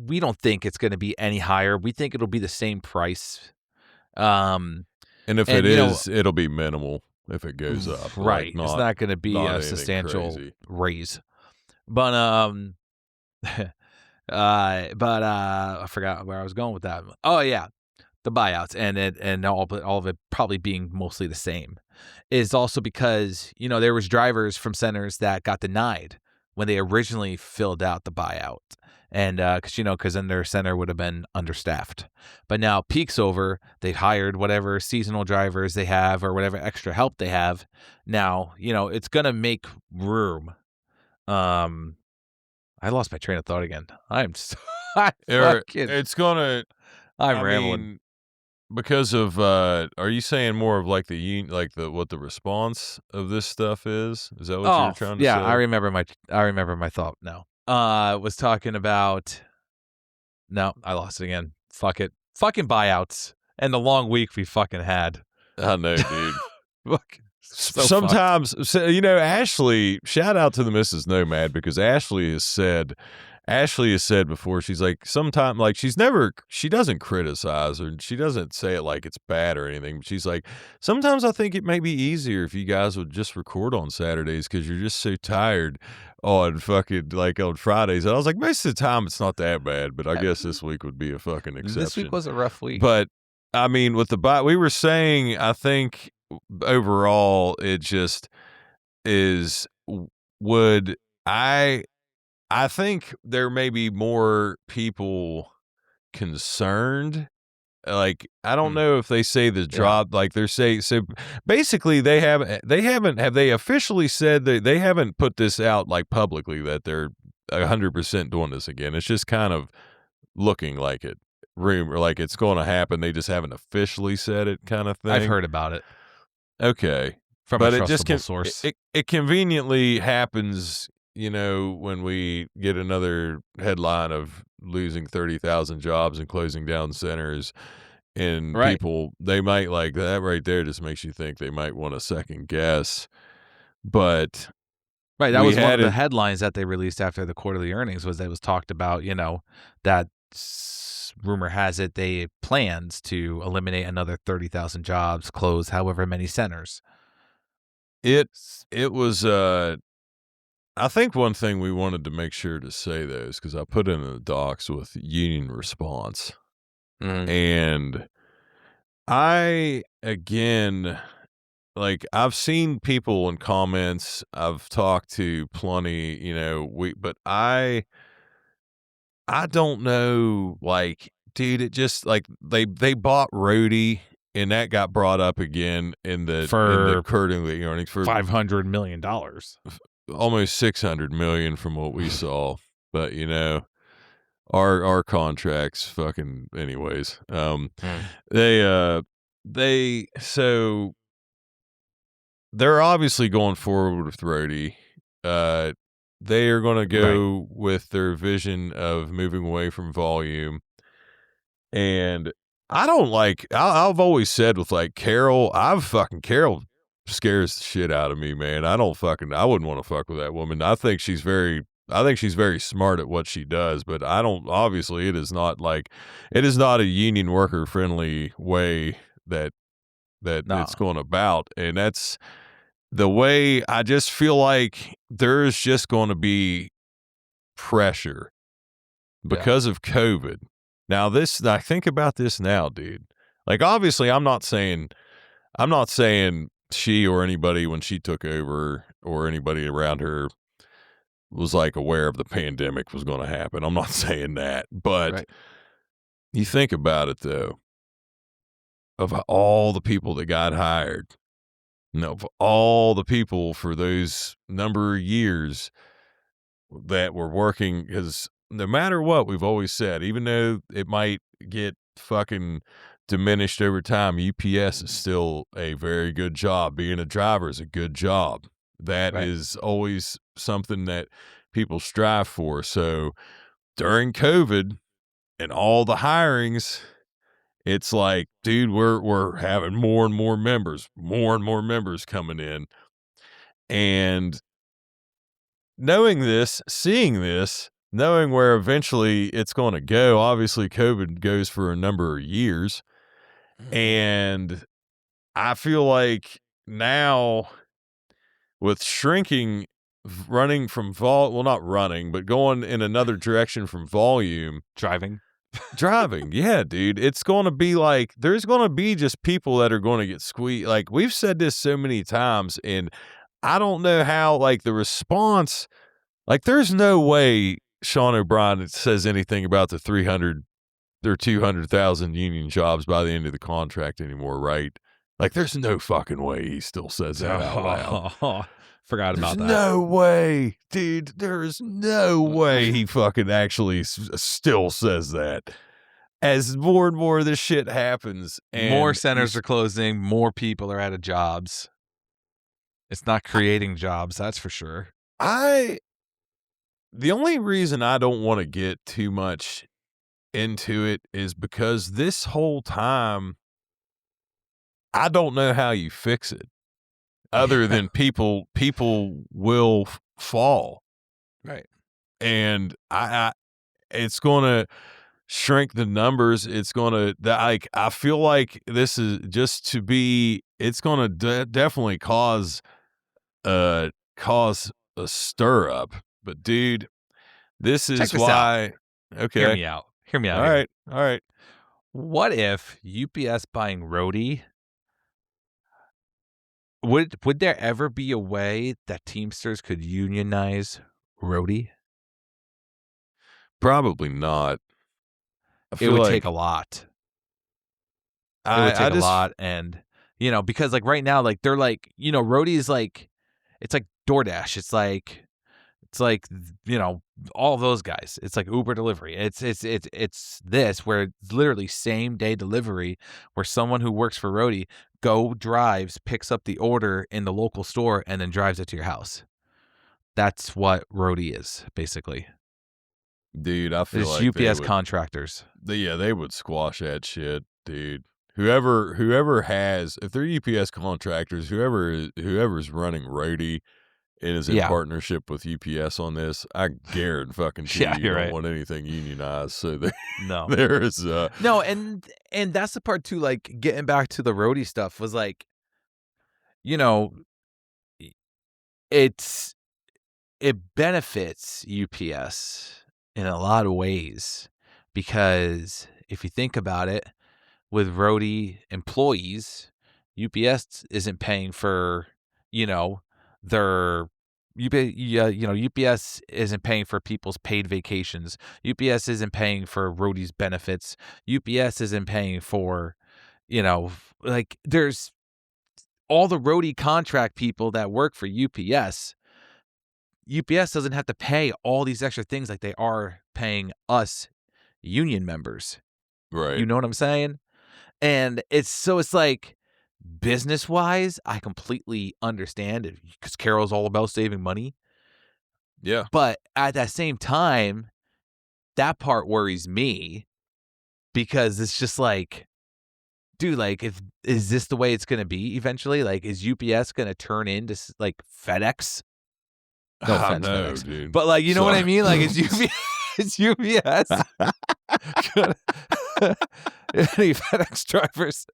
Speaker 1: we don't think it's going to be any higher. We think it'll be the same price.
Speaker 2: And if it is, it'll be minimal if it goes up.
Speaker 1: Right.
Speaker 2: Like
Speaker 1: it's not going to be a substantial raise. But I forgot where I was going with that. Oh yeah, the buyouts and all of it probably being mostly the same is also because there was drivers from centers that got denied when they originally filled out the buyout, and because then their center would have been understaffed. But now peak's over, they've hired whatever seasonal drivers they have or whatever extra help they have. Now it's gonna make room. I lost my train of thought again. It's
Speaker 2: gonna.
Speaker 1: I'm rambling.
Speaker 2: Because of, are you saying more of like what the response of this stuff is? Is that what you're trying to say?
Speaker 1: Yeah, I remember my thought now. Was talking about. No, I lost it again. Fuck it. Fucking buyouts and the long week we fucking had.
Speaker 2: I know, dude.
Speaker 1: So
Speaker 2: sometimes, Ashley, shout out to the Mrs. Nomad, because Ashley has said before, she's like, sometimes, like, she doesn't criticize or she doesn't say it like it's bad or anything. But she's like, sometimes I think it may be easier if you guys would just record on Saturdays because you're just so tired on fucking, like, on Fridays. And I was like, most of the time it's not that bad, but I guess this week would be a fucking exception.
Speaker 1: This week was a rough week.
Speaker 2: But, I mean, with we were saying, I think, overall, it just is, I think there may be more people concerned. Like, I don't know if they say the drop, like they're saying, so basically they officially said that they haven't put this out like publicly that they're 100% doing this again. It's just kind of looking like it, rumor, like it's going to happen. They just haven't officially said it, kind of thing.
Speaker 1: I've heard about it.
Speaker 2: Okay.
Speaker 1: From a trustable source.
Speaker 2: It conveniently happens, when we get another headline of losing 30,000 jobs and closing down centers, and people, they might, like, that right there just makes you think they might want a second guess. But
Speaker 1: that was one of the headlines that they released after the quarterly earnings, was that it was talked about, that rumor has it they plans to eliminate another 30,000 jobs, close however many centers.
Speaker 2: It was, I think one thing we wanted to make sure to say, though, is because I put in the docs with union response. And again, like, I've seen people in comments, I've talked to plenty, but I don't know, like, dude, it just, like, they bought Roadie, and that got brought up again in the quarterly earnings for
Speaker 1: $500 million.
Speaker 2: Almost $600 million from what we saw. But, our contracts fucking anyways. So they're obviously going forward with Roadie. They are going to go with their vision of moving away from volume. And I don't like, I've always said with, like, Carol Carol scares the shit out of me, man. I wouldn't want to fuck with that woman. I think she's very smart at what she does, but obviously it is not a union worker friendly way that it's going about. And that's the way I just feel like there's just going to be pressure because of COVID. Now I think about this now, dude. Like, obviously I'm not saying she or anybody when she took over or anybody around her was, like, aware of the pandemic was going to happen. I'm not saying that, but you think about it, though, of all the people that got hired, of all the people for those number of years that were working, because no matter what, we've always said, even though it might get fucking diminished over time. UPS is still a very good job. Being a driver is a good job. That is always something that people strive for. So during COVID and all the hirings, it's like, dude, we're having more and more members coming in. And knowing this, seeing this, knowing where eventually it's going to go, obviously COVID goes for a number of years. And I feel like now with shrinking, running from not running, but going in another direction from volume.
Speaker 1: Driving.
Speaker 2: Yeah, dude. It's going to be like, there's going to be just people that are going to get squeezed. Like, we've said this so many times, and I don't know how, like, the response, like, there's no way Sean O'Brien says anything about the 300 or 200,000 union jobs by the end of the contract anymore, right? Like, there's no fucking way he still says that out loud.
Speaker 1: Forgot about that.
Speaker 2: No way, dude. There is no way he fucking actually still says that. As more and more of this shit happens, and
Speaker 1: more centers are closing, more people are out of jobs. It's not creating jobs, that's for sure.
Speaker 2: The only reason I don't want to get too much into it is because this whole time, I don't know how you fix it. Other than people will fall,
Speaker 1: right?
Speaker 2: And I it's going to shrink the numbers. It's going to like, I feel like this is just to be. It's going to definitely cause a stir up. But dude, this is why. Okay,
Speaker 1: hear me out.
Speaker 2: All right.
Speaker 1: What if UPS buying Roadie? Would there ever be a way that Teamsters could unionize Roadie?
Speaker 2: Probably not.
Speaker 1: It would take a lot. It would take a lot, and because like right now, like they're like, Roadie is like, it's like DoorDash. It's like all of those guys. It's like Uber delivery. It's this where it's literally same day delivery, where someone who works for Roadie drives, picks up the order in the local store, and then drives it to your house. That's what Roadie is, basically.
Speaker 2: Dude, I feel like
Speaker 1: UPS contractors.
Speaker 2: They would squash that shit, dude. Whoever has, if they're UPS contractors, whoever's running Roadie and is in partnership with UPS on this, I guarantee you don't want anything unionized. So
Speaker 1: no,
Speaker 2: there is
Speaker 1: no, and that's the part too. Like, getting back to the Roadie stuff was like, it benefits UPS in a lot of ways, because if you think about it, with Roadie employees, UPS isn't paying for their UPS isn't paying for people's paid vacations. UPS isn't paying for Roadie's benefits. UPS isn't paying for, like, there's all the Roadie contract people that work for UPS. UPS doesn't have to pay all these extra things like they are paying us union members.
Speaker 2: Right.
Speaker 1: You know what I'm saying? And it's like, business wise, I completely understand, because Carol's all about saving money.
Speaker 2: Yeah.
Speaker 1: But at that same time, that part worries me, because it's just like, dude, like, is this the way it's going to be eventually? Like, is UPS going to turn into like FedEx? No offense, FedEx.
Speaker 2: Dude.
Speaker 1: But like, you know what I mean? Like, is UPS any FedEx drivers?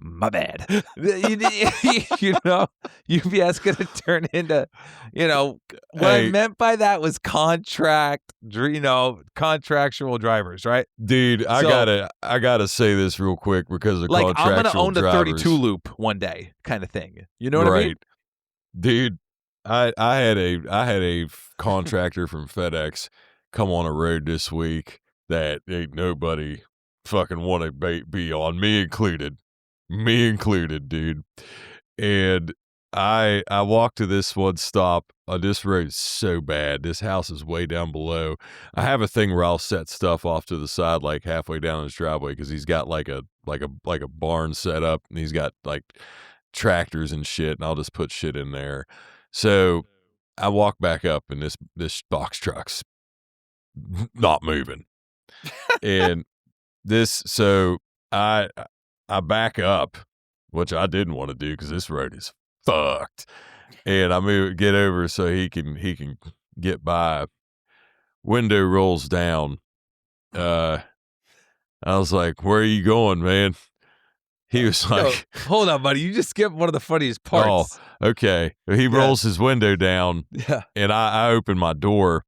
Speaker 1: My bad. UPS gonna turn into, what I meant by that was contractual drivers, right?
Speaker 2: Dude, I gotta say this real quick, because of
Speaker 1: like,
Speaker 2: contractual
Speaker 1: I'm gonna own the
Speaker 2: drivers.
Speaker 1: 32 loop one day, kind of thing. You know what I mean?
Speaker 2: Dude, I had a contractor from FedEx come on a road this week that ain't nobody fucking want to be on, me included, dude. And I walked to this one stop. This road's so bad. This house is way down below. I have a thing where I'll set stuff off to the side, like halfway down his driveway, because he's got like a like a barn set up, and he's got like tractors and shit, and I'll just put shit in there. So I walk back up, and this box truck's not moving, and so I back up, which I didn't want to do because this road is fucked, and I get over so he can get by. Window rolls down. I was like, "Where are you going, man?" He was like,
Speaker 1: "Hold on, buddy. You just skipped one of the funniest parts."
Speaker 2: Oh, okay. He rolls his window down, and I open my door,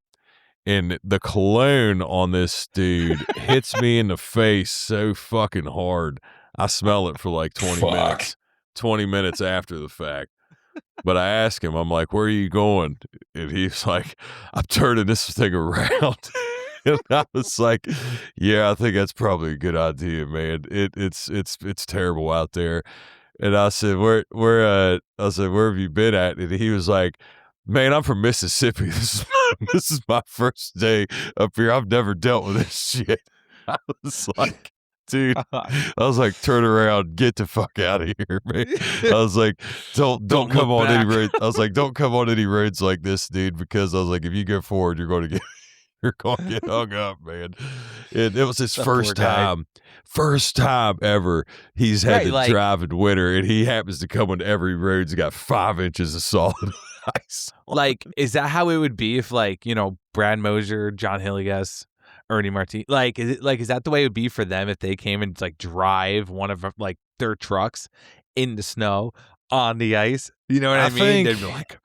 Speaker 2: and the cologne on this dude hits me in the face so fucking hard. I smell it for like 20 minutes. 20 minutes after the fact. But I asked him, I'm like, "Where are you going?" And he's like, "I'm turning this thing around." And I was like, "Yeah, I think that's probably a good idea, man. It's terrible out there." And I said, where have you been at?" And he was like, "Man, I'm from Mississippi. This is my first day up here. I've never dealt with this shit." I was like, dude, I was like, "Turn around, get the fuck out of here, man." I was like, don't come on any roads. I was like, "Don't come on any roads like this, dude," because I was like, if you go forward, you're going to get hung up, man. It was his first time ever he's had to drive in winter, and he happens to come on every road's got 5 inches of solid ice.
Speaker 1: Like, is that how it would be if, like, you know, Brad Mosier, John Hilligas, Ernie Martin, like, is that the way it would be for them if they came and like drive one of like their trucks in the snow on the ice? You know what I mean? They'd be like,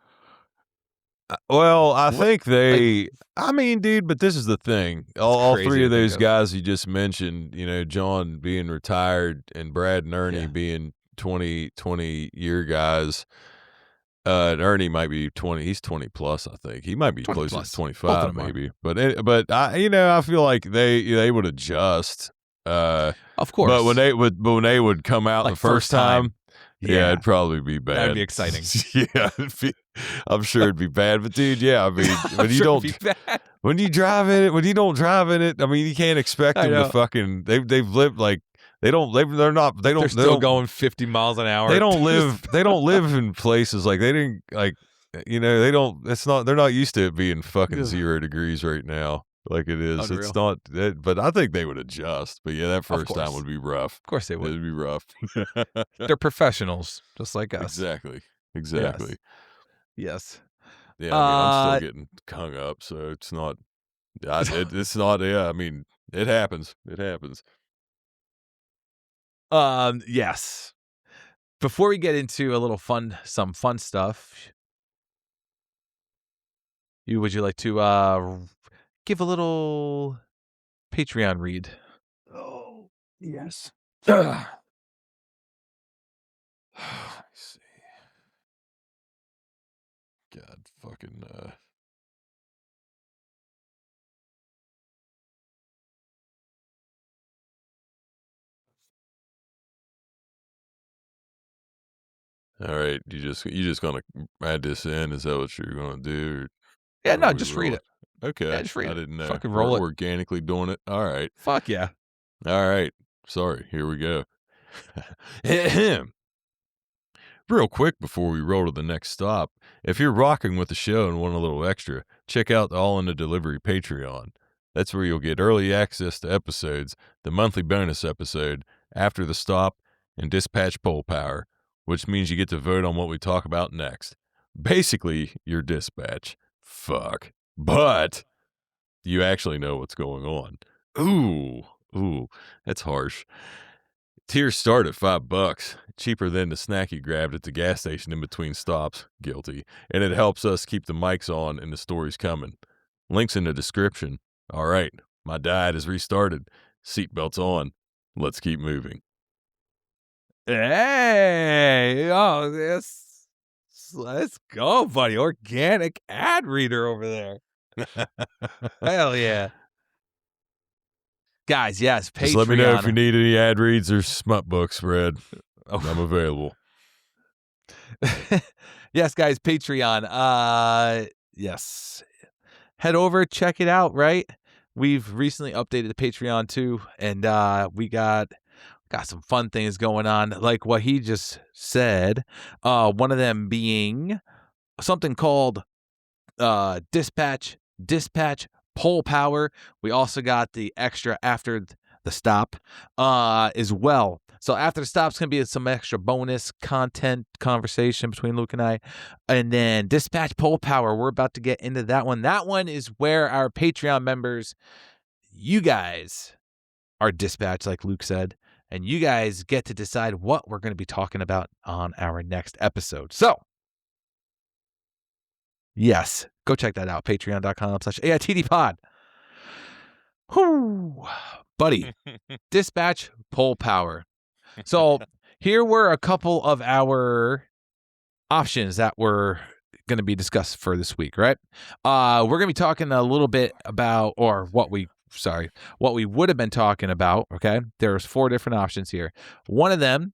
Speaker 2: well, I think they, like, I mean, dude, but this is the thing. All three of those guys you just mentioned, you know, John being retired and Brad and Ernie being 20-year guys. And Ernie might be 20. He's 20 plus, I think. He might be closer to 25, maybe. But I, you know, I feel like they would adjust. Of
Speaker 1: course.
Speaker 2: But when they would come out like the first time, it'd probably be bad.
Speaker 1: That'd be exciting.
Speaker 2: Yeah, I'm sure it'd be bad. But dude, yeah, I mean, when you don't drive in it, I mean, you can't expect them to fucking. They've lived like. They're still
Speaker 1: going 50 miles an hour.
Speaker 2: They don't live in places like they didn't like, you know, they're not used to it being fucking 0 degrees right now like it is. Unreal. It's not, but I think they would adjust. But yeah, that first time would be rough. Of
Speaker 1: course they would.
Speaker 2: It'd be rough.
Speaker 1: They're professionals, just like us.
Speaker 2: Exactly.
Speaker 1: Yes.
Speaker 2: Yeah, I mean, I'm still getting hung up, so it's not, it's not, I mean, it happens.
Speaker 1: Yes. Before we get into some fun stuff, would you like to give a little Patreon read?
Speaker 3: Oh, yes.
Speaker 2: Let me see. God fucking All right, you just gonna add this in? Is that what you're gonna do?
Speaker 1: Yeah, no, just read it.
Speaker 2: Okay,
Speaker 1: yeah, just read
Speaker 2: I didn't know.
Speaker 1: Fucking roll it.
Speaker 2: Organically doing it. All right.
Speaker 1: Fuck yeah.
Speaker 2: All right. Sorry. Here we go. Real quick before we roll to the next stop, if you're rocking with the show and want a little extra, check out the All in the Delivery Patreon. That's where you'll get early access to episodes, the monthly bonus episode, After the Stop, and Dispatch Poll Power, which means you get to vote on what we talk about next. Basically, your dispatch. Fuck. But you actually know what's going on. Ooh, that's harsh. Tiers start at $5, cheaper than the snack you grabbed at the gas station in between stops. Guilty. And it helps us keep the mics on and the stories coming. Links in the description. All right, my diet is restarted. Seatbelts on. Let's keep moving.
Speaker 1: Hey, let's go, buddy. Organic ad reader over there. Hell yeah. Guys, yes, Patreon.
Speaker 2: Just let me know if you need any ad reads or smut books read. I'm available.
Speaker 1: Yes, guys, Patreon. Yes. Head over, check it out, right? We've recently updated the Patreon too, and we got got some fun things going on, like what he just said. One of them being something called dispatch pole power. We also got the extra after the stop as well. So after the stop's gonna be some extra bonus content conversation between Luke and I. And then dispatch pole power, we're about to get into that one. That one is where our Patreon members, you guys are dispatched, like Luke said, and you guys get to decide what we're going to be talking about on our next episode. So yes, go check that out. Patreon.com/AITDpod. Whoo, buddy. Dispatch pole power. So here were a couple of our options that were going to be discussed for this week, right? We're going to be talking a little bit about, or what we would have been talking about, okay? There's 4 different options here. One of them,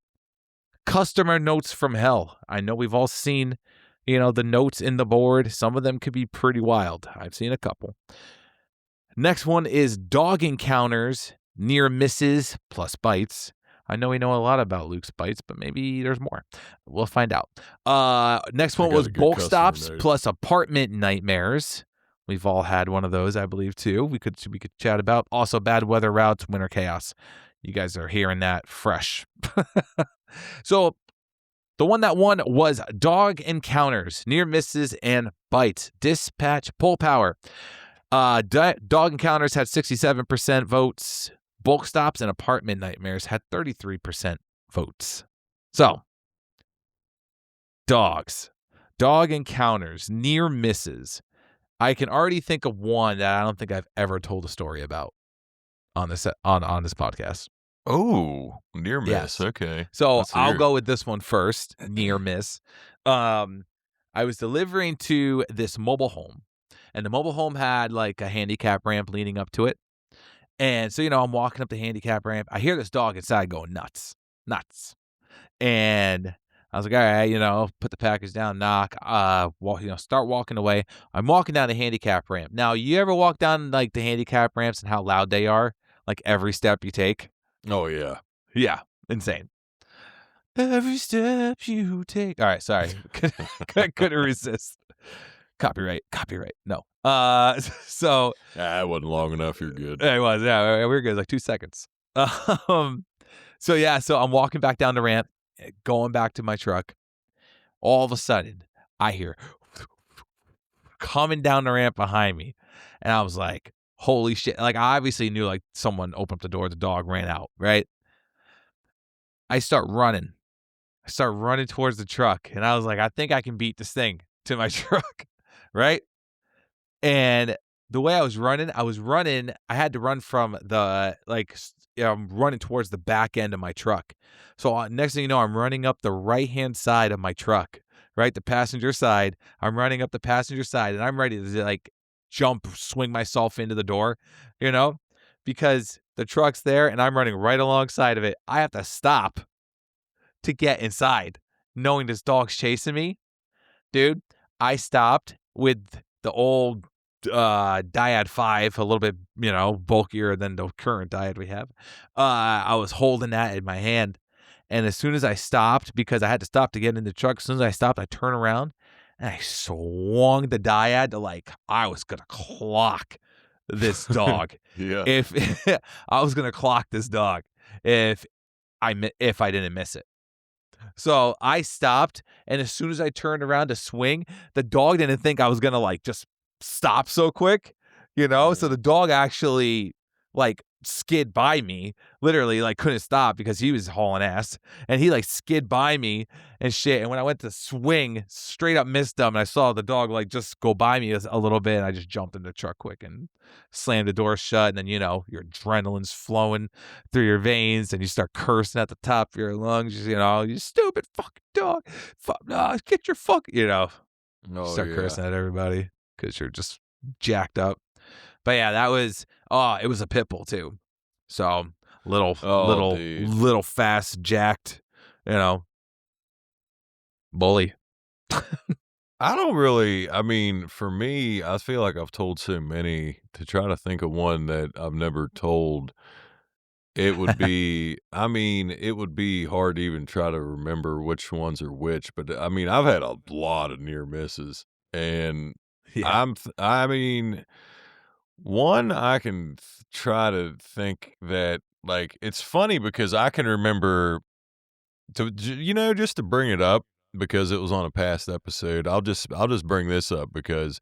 Speaker 1: customer notes from hell. I know we've all seen, the notes in the board. Some of them could be pretty wild. I've seen a couple. Next one is dog encounters, near misses, plus bites. I know we know a lot about Luke's bites, but maybe there's more. We'll find out. Next one was bulk stops plus apartment nightmares. We've all had one of those, I believe, too. We could chat about. Also, bad weather routes, winter chaos. You guys are hearing that fresh. So the one that won was dog encounters, near misses, and bites. Dispatch pole power. Dog encounters had 67% votes. Bulk stops and apartment nightmares had 33% votes. So, dogs. Dog encounters, near misses. I can already think of one that I don't think I've ever told a story about on this podcast.
Speaker 2: Oh, near miss.
Speaker 1: Yes.
Speaker 2: Okay.
Speaker 1: So I'll go with this one first. Near miss. I was delivering to this mobile home, and the mobile home had like a handicap ramp leading up to it. And so, I'm walking up the handicap ramp. I hear this dog inside going nuts. And I was like, all right, put the package down, knock, start walking away. I'm walking down the handicap ramp. Now, you ever walk down like the handicap ramps and how loud they are? Like every step you take?
Speaker 2: Oh, yeah.
Speaker 1: Yeah. Insane. Every step you take. All right. Sorry. Couldn't resist. Copyright. No. So.
Speaker 2: It wasn't long enough. You're good.
Speaker 1: It was. Yeah. We were good. Like 2 seconds. So I'm walking back down the ramp, going back to my truck. All of a sudden, I hear coming down the ramp behind me. And I was like, holy shit. Like, I obviously knew like someone opened up the door. The dog ran out, right? I start running towards the truck. And I was like, I think I can beat this thing to my truck, right? And the way I was running, I had to run from the, I'm running towards the back end of my truck. So next thing you know, I'm running up the right-hand side of my truck, right? The passenger side. I'm running up the passenger side, and I'm ready to, swing myself into the door, because the truck's there, and I'm running right alongside of it. I have to stop to get inside, knowing this dog's chasing me. Dude, I stopped with the old Dyad 5, a little bit, bulkier than the current Dyad we have. I was holding that in my hand. And as soon as I stopped, because I had to stop to get in the truck, as soon as I stopped, I turned around and I swung the Dyad to I was going to clock this dog.
Speaker 2: Yeah.
Speaker 1: If I was going to clock this dog if I didn't miss it. So I stopped, and as soon as I turned around to swing, the dog didn't think I was going to just stop so quick, So the dog actually skid by me, literally couldn't stop because he was hauling ass, and he skid by me and shit. And when I went to swing, straight up missed him, and I saw the dog just go by me a little bit, and I just jumped in the truck quick and slammed the door shut. And then your adrenaline's flowing through your veins, and you start cursing at the top of your lungs, you stupid fucking dog, get your fuck, start cursing at everybody because you're just jacked up. But yeah, that was, it was a pit bull too. So little fast, jacked, bully.
Speaker 2: For me, I feel like I've told so many to try to think of one that I've never told. It would be, I mean, it would be hard to even try to remember which ones are which, but I mean, I've had a lot of near misses, and
Speaker 1: Yeah.
Speaker 2: I mean, one I can try to think that like it's funny because I can remember just to bring it up because it was on a past episode. I'll just bring this up because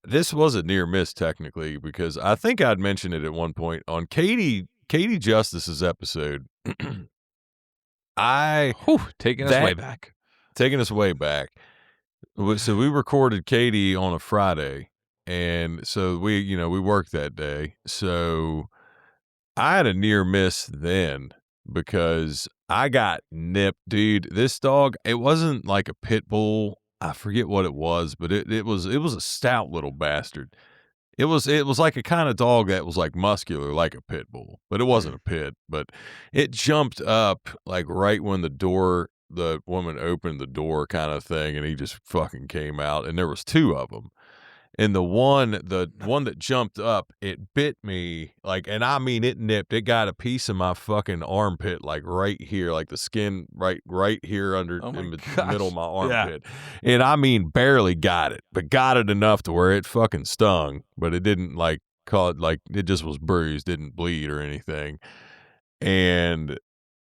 Speaker 2: this was a near miss technically because I think I'd mentioned it at one point on Katie Justice's episode. I
Speaker 1: Whew, taking us way
Speaker 2: that
Speaker 1: back.
Speaker 2: taking us way back. So we recorded Katie on a Friday, and so we worked that day. So I had a near miss then because I got nipped, dude. This dog, it wasn't like a pit bull. I forget what it was, but it was a stout little bastard. It was like a kind of dog that was like muscular, like a pit bull, but it wasn't a pit. But it jumped up like right when the woman opened the door, kind of thing, and he just fucking came out. And there was two of them. And the one that jumped up, it bit me like, and I mean, it nipped. It got a piece of my fucking armpit, like right here, like the skin right here under
Speaker 1: Oh my
Speaker 2: in the
Speaker 1: gosh.
Speaker 2: middle of my
Speaker 1: Yeah.
Speaker 2: armpit. And I mean, barely got it, but got it enough to where it fucking stung, but it didn't like cause like it just was bruised, didn't bleed or anything. And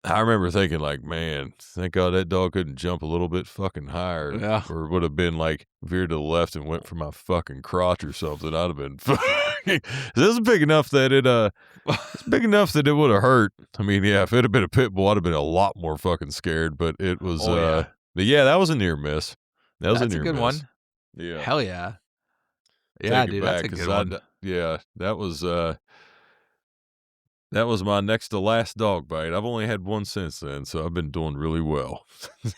Speaker 2: I remember thinking, like, man, thank God that dog couldn't jump a little bit fucking higher,
Speaker 1: Yeah.
Speaker 2: or it would have been like veered to the left and went for my fucking crotch or something. I'd have been fucking. This is big enough that it's big enough that it would have hurt. I mean, yeah, if it had been a pit bull, I'd have been a lot more fucking scared. But it was,
Speaker 1: Yeah.
Speaker 2: but yeah, that was a near miss. That was
Speaker 1: That's
Speaker 2: a near
Speaker 1: good
Speaker 2: miss.
Speaker 1: one.
Speaker 2: Yeah,
Speaker 1: Hell yeah. Yeah,
Speaker 2: take it
Speaker 1: dude,
Speaker 2: back
Speaker 1: that's a good one.
Speaker 2: yeah, that was my next to last dog bite. I've only had one since then, so I've been doing really well.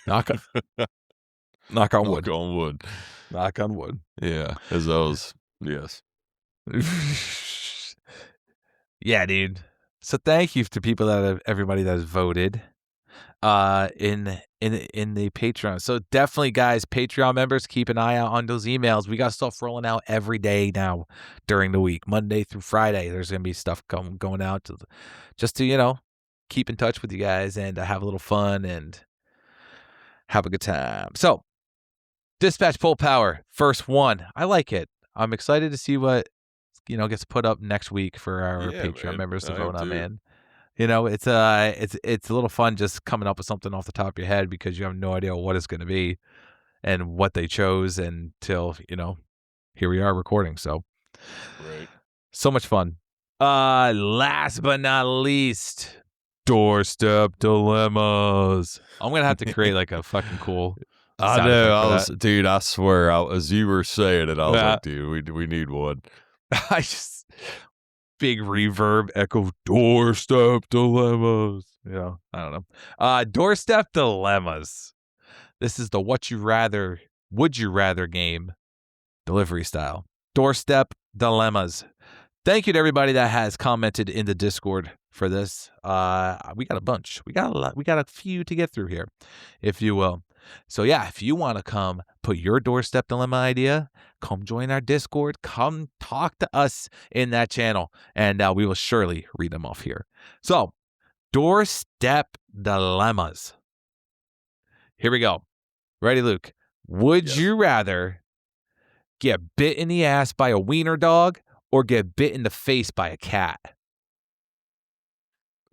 Speaker 1: Knock on wood.
Speaker 2: Knock on wood.
Speaker 1: Knock on wood.
Speaker 2: Yeah, as those. Yes.
Speaker 1: Yeah, dude. So thank you to everybody that has voted in the Patreon. So definitely, guys, Patreon members, keep an eye out on those emails. We got stuff rolling out every day now during the week, Monday through Friday. There's gonna be stuff going out just to keep in touch with you guys and have a little fun and have a good time. So Dispatch Full Power, first one. I like it. I'm excited to see what gets put up next week for our Patreon members to vote on, man. It's a little fun just coming up with something off the top of your head because you have no idea what it's going to be and what they chose until, here we are recording. So,
Speaker 2: Right.
Speaker 1: So much fun. Last but not least, Doorstep Dilemmas. I'm going to have to create like a fucking cool
Speaker 2: I
Speaker 1: sound
Speaker 2: know.
Speaker 1: effect for that.
Speaker 2: Dude, I swear, as you were saying it, I was like, dude, we need one.
Speaker 1: I just big reverb echo Doorstep Dilemmas. I don't know. Doorstep Dilemmas. This is the would you rather game delivery style. Doorstep Dilemmas. Thank you to everybody that has commented in the Discord for this. We got a bunch. We got a lot. We got a few to get through here, if you will. So yeah, if you want to come put your doorstep dilemma idea, come join our Discord. Come talk to us in that channel, and we will surely read them off here. So, doorstep dilemmas. Here we go. Ready, Luke? Would you rather get bit in the ass by a wiener dog or get bit in the face by a cat?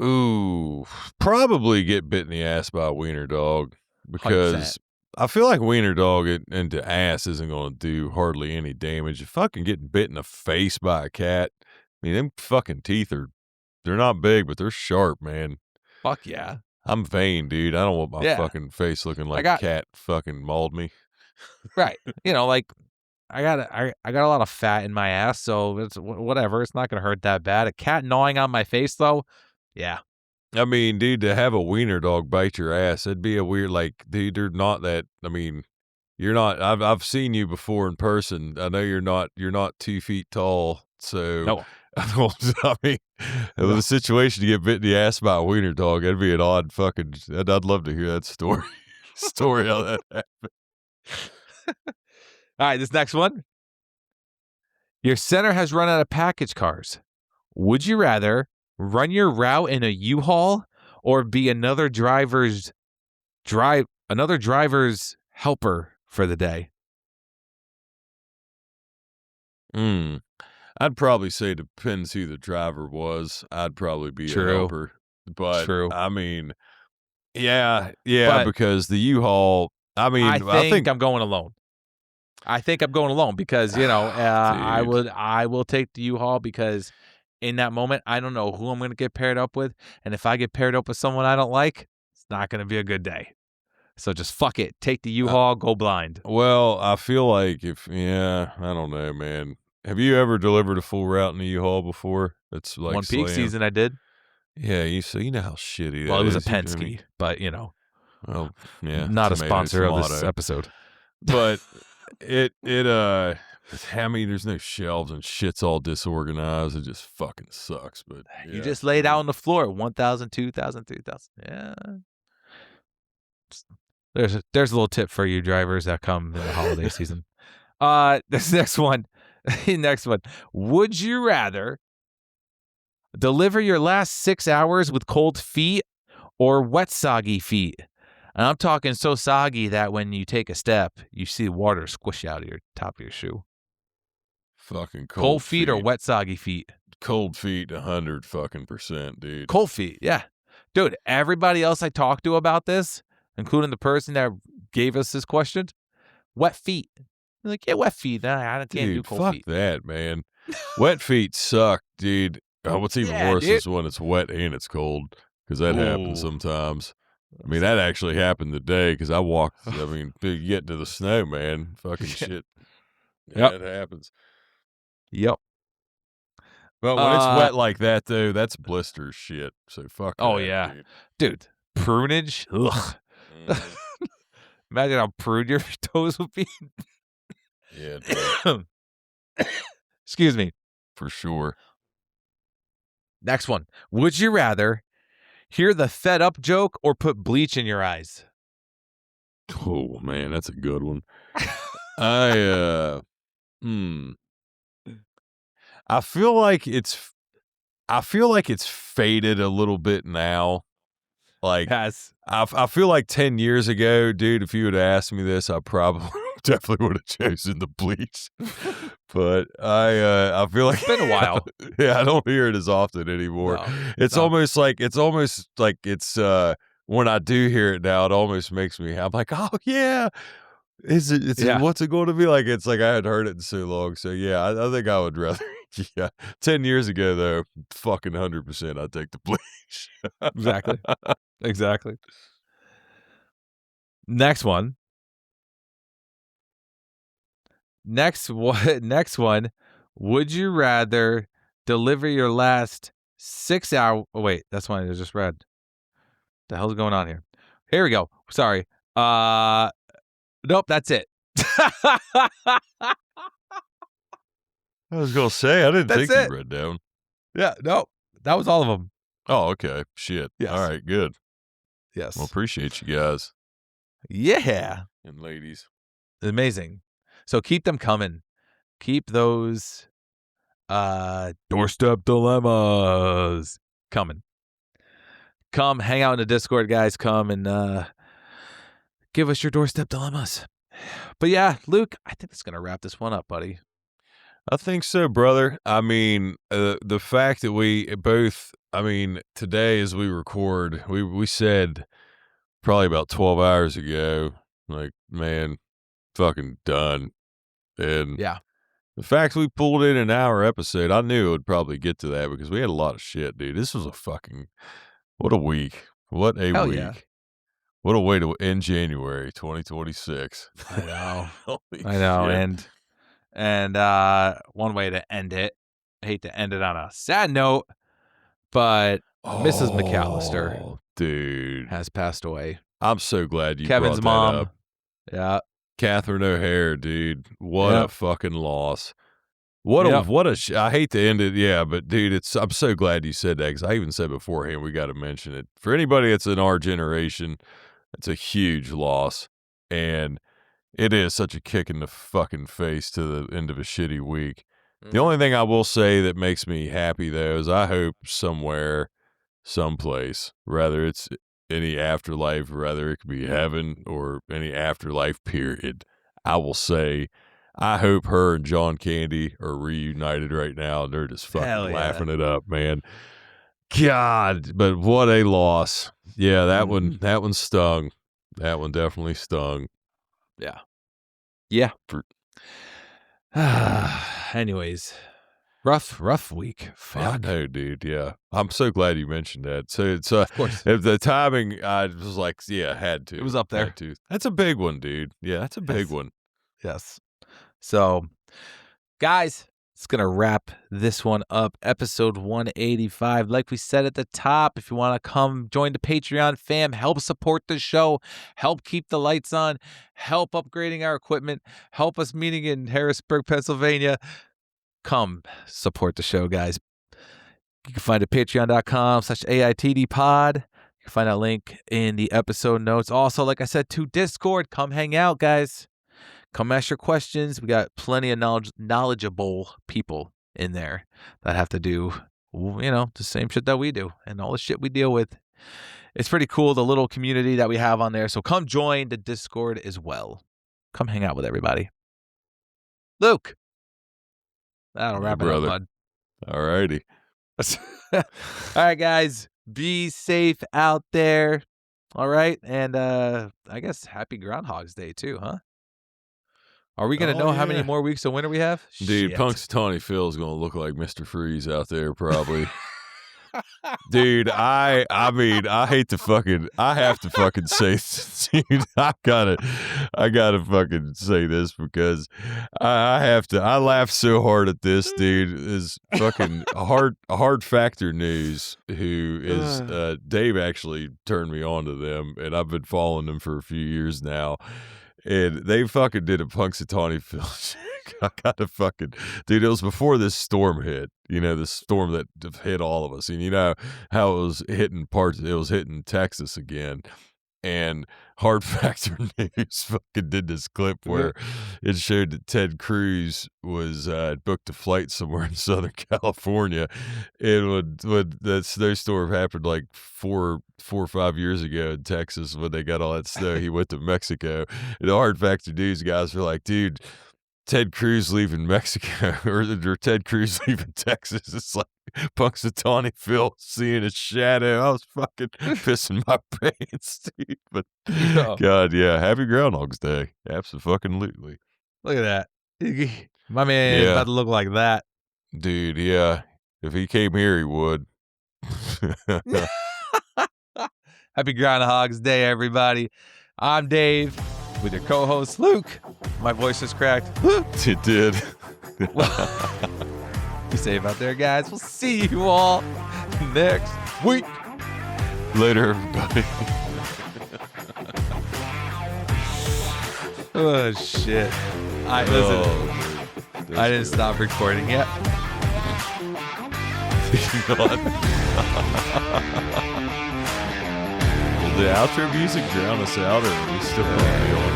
Speaker 2: Ooh, probably get bit in the ass by a wiener dog because
Speaker 1: 100%.
Speaker 2: I feel like wiener dog into ass isn't going to do hardly any damage. If fucking getting bit in the face by a cat, I mean, them fucking teeth they're not big, but they're sharp, man.
Speaker 1: Fuck yeah.
Speaker 2: I'm vain, dude. I don't want my fucking face looking like a cat fucking mauled me.
Speaker 1: Right. Like I got a lot of fat in my ass, so it's whatever. It's not going to hurt that bad. A cat gnawing on my face, though, yeah.
Speaker 2: I mean, dude, to have a wiener dog bite your ass, it'd be a weird, like, dude, they're not that, I mean, you're not, I've seen you before in person. I know you're not 2 feet tall, so.
Speaker 1: No.
Speaker 2: I mean, with a situation to get bit in the ass by a wiener dog, that'd be an odd fucking, I'd love to hear that story. How that happened.
Speaker 1: All right, this next one. Your center has run out of package cars. Would you rather Run your route in a U-Haul or be another driver's helper for the day?
Speaker 2: I'd probably say depends who the driver was. I'd probably be a
Speaker 1: True.
Speaker 2: helper. But
Speaker 1: True.
Speaker 2: I mean, yeah,
Speaker 1: But
Speaker 2: because the U-Haul, I mean,
Speaker 1: I think I'm going alone. I think I'm going alone because, I will take the U-Haul because in that moment, I don't know who I'm going to get paired up with. And if I get paired up with someone I don't like, it's not going to be a good day. So just fuck it. Take the U-Haul, go blind.
Speaker 2: Well, I feel like I don't know, man. Have you ever delivered a full route in a U-Haul before? It's like
Speaker 1: One peak
Speaker 2: slammed?
Speaker 1: season I did.
Speaker 2: Yeah, you know how shitty
Speaker 1: Well,
Speaker 2: that
Speaker 1: it was a
Speaker 2: is.
Speaker 1: Penske, but,
Speaker 2: Well, yeah.
Speaker 1: not a
Speaker 2: tomato,
Speaker 1: sponsor of this
Speaker 2: tomato.
Speaker 1: episode.
Speaker 2: But I mean, there's no shelves and shit's all disorganized. It just fucking sucks. But
Speaker 1: You
Speaker 2: yeah,
Speaker 1: just laid out on the floor, 1,000, 2,000, 3,000. Yeah. There's a little tip for you drivers that come in the holiday season. This next one. Would you rather deliver your last 6 hours with cold feet or wet soggy feet? And I'm talking so soggy that when you take a step, you see water squish out of your top of your shoe.
Speaker 2: fucking
Speaker 1: Cold feet or wet soggy feet?
Speaker 2: Cold feet, 100%, dude.
Speaker 1: Cold feet, yeah. Dude, everybody else I talked to about this, including the person that gave us this question, wet feet. They're like, yeah, wet feet. I can't do cold
Speaker 2: fuck
Speaker 1: feet.
Speaker 2: that, man. Wet feet suck, dude. What's even worse is when it's wet and it's cold, because that happens sometimes. I mean, that actually happened today because I walked, getting to the snow, man. Fucking shit. Yeah, it happens.
Speaker 1: Yep.
Speaker 2: But when it's wet like that, though, that's blister shit. So fuck that,
Speaker 1: yeah.
Speaker 2: dude.
Speaker 1: Prunage? Ugh. Imagine how pruned your toes would be.
Speaker 2: Yeah, dude.
Speaker 1: Excuse me.
Speaker 2: For sure.
Speaker 1: Next one. Would you rather hear the fed up joke or put bleach in your eyes?
Speaker 2: Oh, man, that's a good one. I feel like it's faded a little bit now. Like,
Speaker 1: Yes.
Speaker 2: I feel like 10 years ago, dude, if you had asked me this, I probably definitely would have chosen the bleach. But I feel like
Speaker 1: it's been a while.
Speaker 2: Yeah, I don't hear it as often anymore.
Speaker 1: No,
Speaker 2: it's almost like it's when I do hear it now, it almost makes me, I'm like, oh yeah. What's it going to be like? It's like I hadn't heard it in so long. So yeah, I think I would rather 10 years ago though, fucking 100% I'd take the bleach.
Speaker 1: Exactly. Next one. Next one. Would you rather deliver your last 6 hour? Oh, wait, that's one I just read. The hell's going on here? Here we go. Sorry. Nope, that's it.
Speaker 2: I was gonna say I didn't think you read down.
Speaker 1: Yeah, no, that was all of them.
Speaker 2: Oh, okay. Shit.
Speaker 1: Yes.
Speaker 2: All right, good.
Speaker 1: Yes.
Speaker 2: Well, appreciate you guys.
Speaker 1: Yeah.
Speaker 2: And ladies.
Speaker 1: Amazing. So keep them coming. Keep those doorstep dilemmas coming. Come hang out in the Discord, guys. Come and give us your doorstep dilemmas. But yeah, Luke, I think that's going to wrap this one up, buddy.
Speaker 2: I think so, brother. I mean, the fact that we both, today as we record, we said probably about 12 hours ago, like, man, fucking done. And
Speaker 1: yeah,
Speaker 2: the fact we pulled in an hour episode, I knew it would probably get to that because we had a lot of shit, dude. This was what a week. What a
Speaker 1: Hell
Speaker 2: week.
Speaker 1: Yeah.
Speaker 2: What a way to end January 2026.
Speaker 1: I know.
Speaker 2: I
Speaker 1: know. And one way to end it, I hate to end it on a sad note, but Mrs. McAllister,
Speaker 2: dude,
Speaker 1: has passed away.
Speaker 2: I'm so glad you
Speaker 1: Kevin's
Speaker 2: brought that
Speaker 1: mom.
Speaker 2: up.
Speaker 1: Yeah.
Speaker 2: Catherine O'Hare, dude. What a fucking loss. I hate to end it, yeah, but dude, I'm so glad you said that because I even said beforehand we got to mention it. For anybody that's in our generation, it's a huge loss, and it is such a kick in the fucking face to the end of a shitty week. The only thing I will say that makes me happy, though, is I hope somewhere, someplace, whether it's any afterlife, whether it could be heaven or any afterlife period, I will say, I hope her and John Candy are reunited right now. They're just fucking laughing it up, man. God, but what a loss. Yeah, that one stung. That one definitely stung.
Speaker 1: Yeah. Anyways, rough week. Fuck.
Speaker 2: Yeah, I know, dude. Yeah, I'm so glad you mentioned that. So it's
Speaker 1: Of course.
Speaker 2: if the timing, I was like, yeah, had to.
Speaker 1: It was up there.
Speaker 2: Had to. That's a big one, dude. Yeah, that's a big one.
Speaker 1: Yes. So, guys, it's going to wrap this one up. Episode 185. Like we said at the top, if you want to come join the Patreon fam, help support the show, help keep the lights on, help upgrading our equipment, help us meeting in Harrisburg, Pennsylvania, come support the show, guys. You can find it at patreon.com/AITDpod. You can find that link in the episode notes. Also, like I said, to Discord, come hang out, guys. Come ask your questions. We got plenty of knowledgeable people in there that have to do, the same shit that we do and all the shit we deal with. It's pretty cool, the little community that we have on there. So come join the Discord as well. Come hang out with everybody. Luke. That'll wrap it up, bud.
Speaker 2: All righty.
Speaker 1: All right, guys. Be safe out there. All right. And I guess happy Groundhog's Day too, huh? Are we going to know how many more weeks of winter we have?
Speaker 2: Dude, Punxsutawney Phil's going to look like Mr. Freeze out there probably. Dude, I mean, I have to fucking say, dude, I gotta fucking say this because I laugh so hard at this, dude. Is fucking hard factor news, who is Dave actually turned me on to them, and I've been following them for a few years now, and they fucking did a Punxsutawney Phil. I gotta fucking, dude, it was before this storm hit, this storm that hit all of us. And you know how it was hitting Texas again. And Hard Factor News fucking did this clip where it showed that Ted Cruz was booked a flight somewhere in Southern California. And when that snowstorm happened like four or 5 years ago in Texas, when they got all that snow, he went to Mexico. And the Hard Factor News guys were like, dude, Ted Cruz leaving Mexico or Ted Cruz leaving Texas. It's like Punxsutawney Phil seeing his shadow. I was fucking pissing my pants, dude. But God, yeah, happy Groundhog's Day. Absolutely.
Speaker 1: Look at that. My man is about to look like that.
Speaker 2: Dude, yeah. If he came here, he would.
Speaker 1: Happy Groundhog's Day, everybody. I'm Dave with your co-host, Luke. My voice is cracked.
Speaker 2: It did.
Speaker 1: Be safe out there, guys. We'll see you all next week.
Speaker 2: Later, everybody.
Speaker 1: Oh, shit. I didn't stop recording yet. Will
Speaker 2: the outro music drown us out, or are we still going to be on?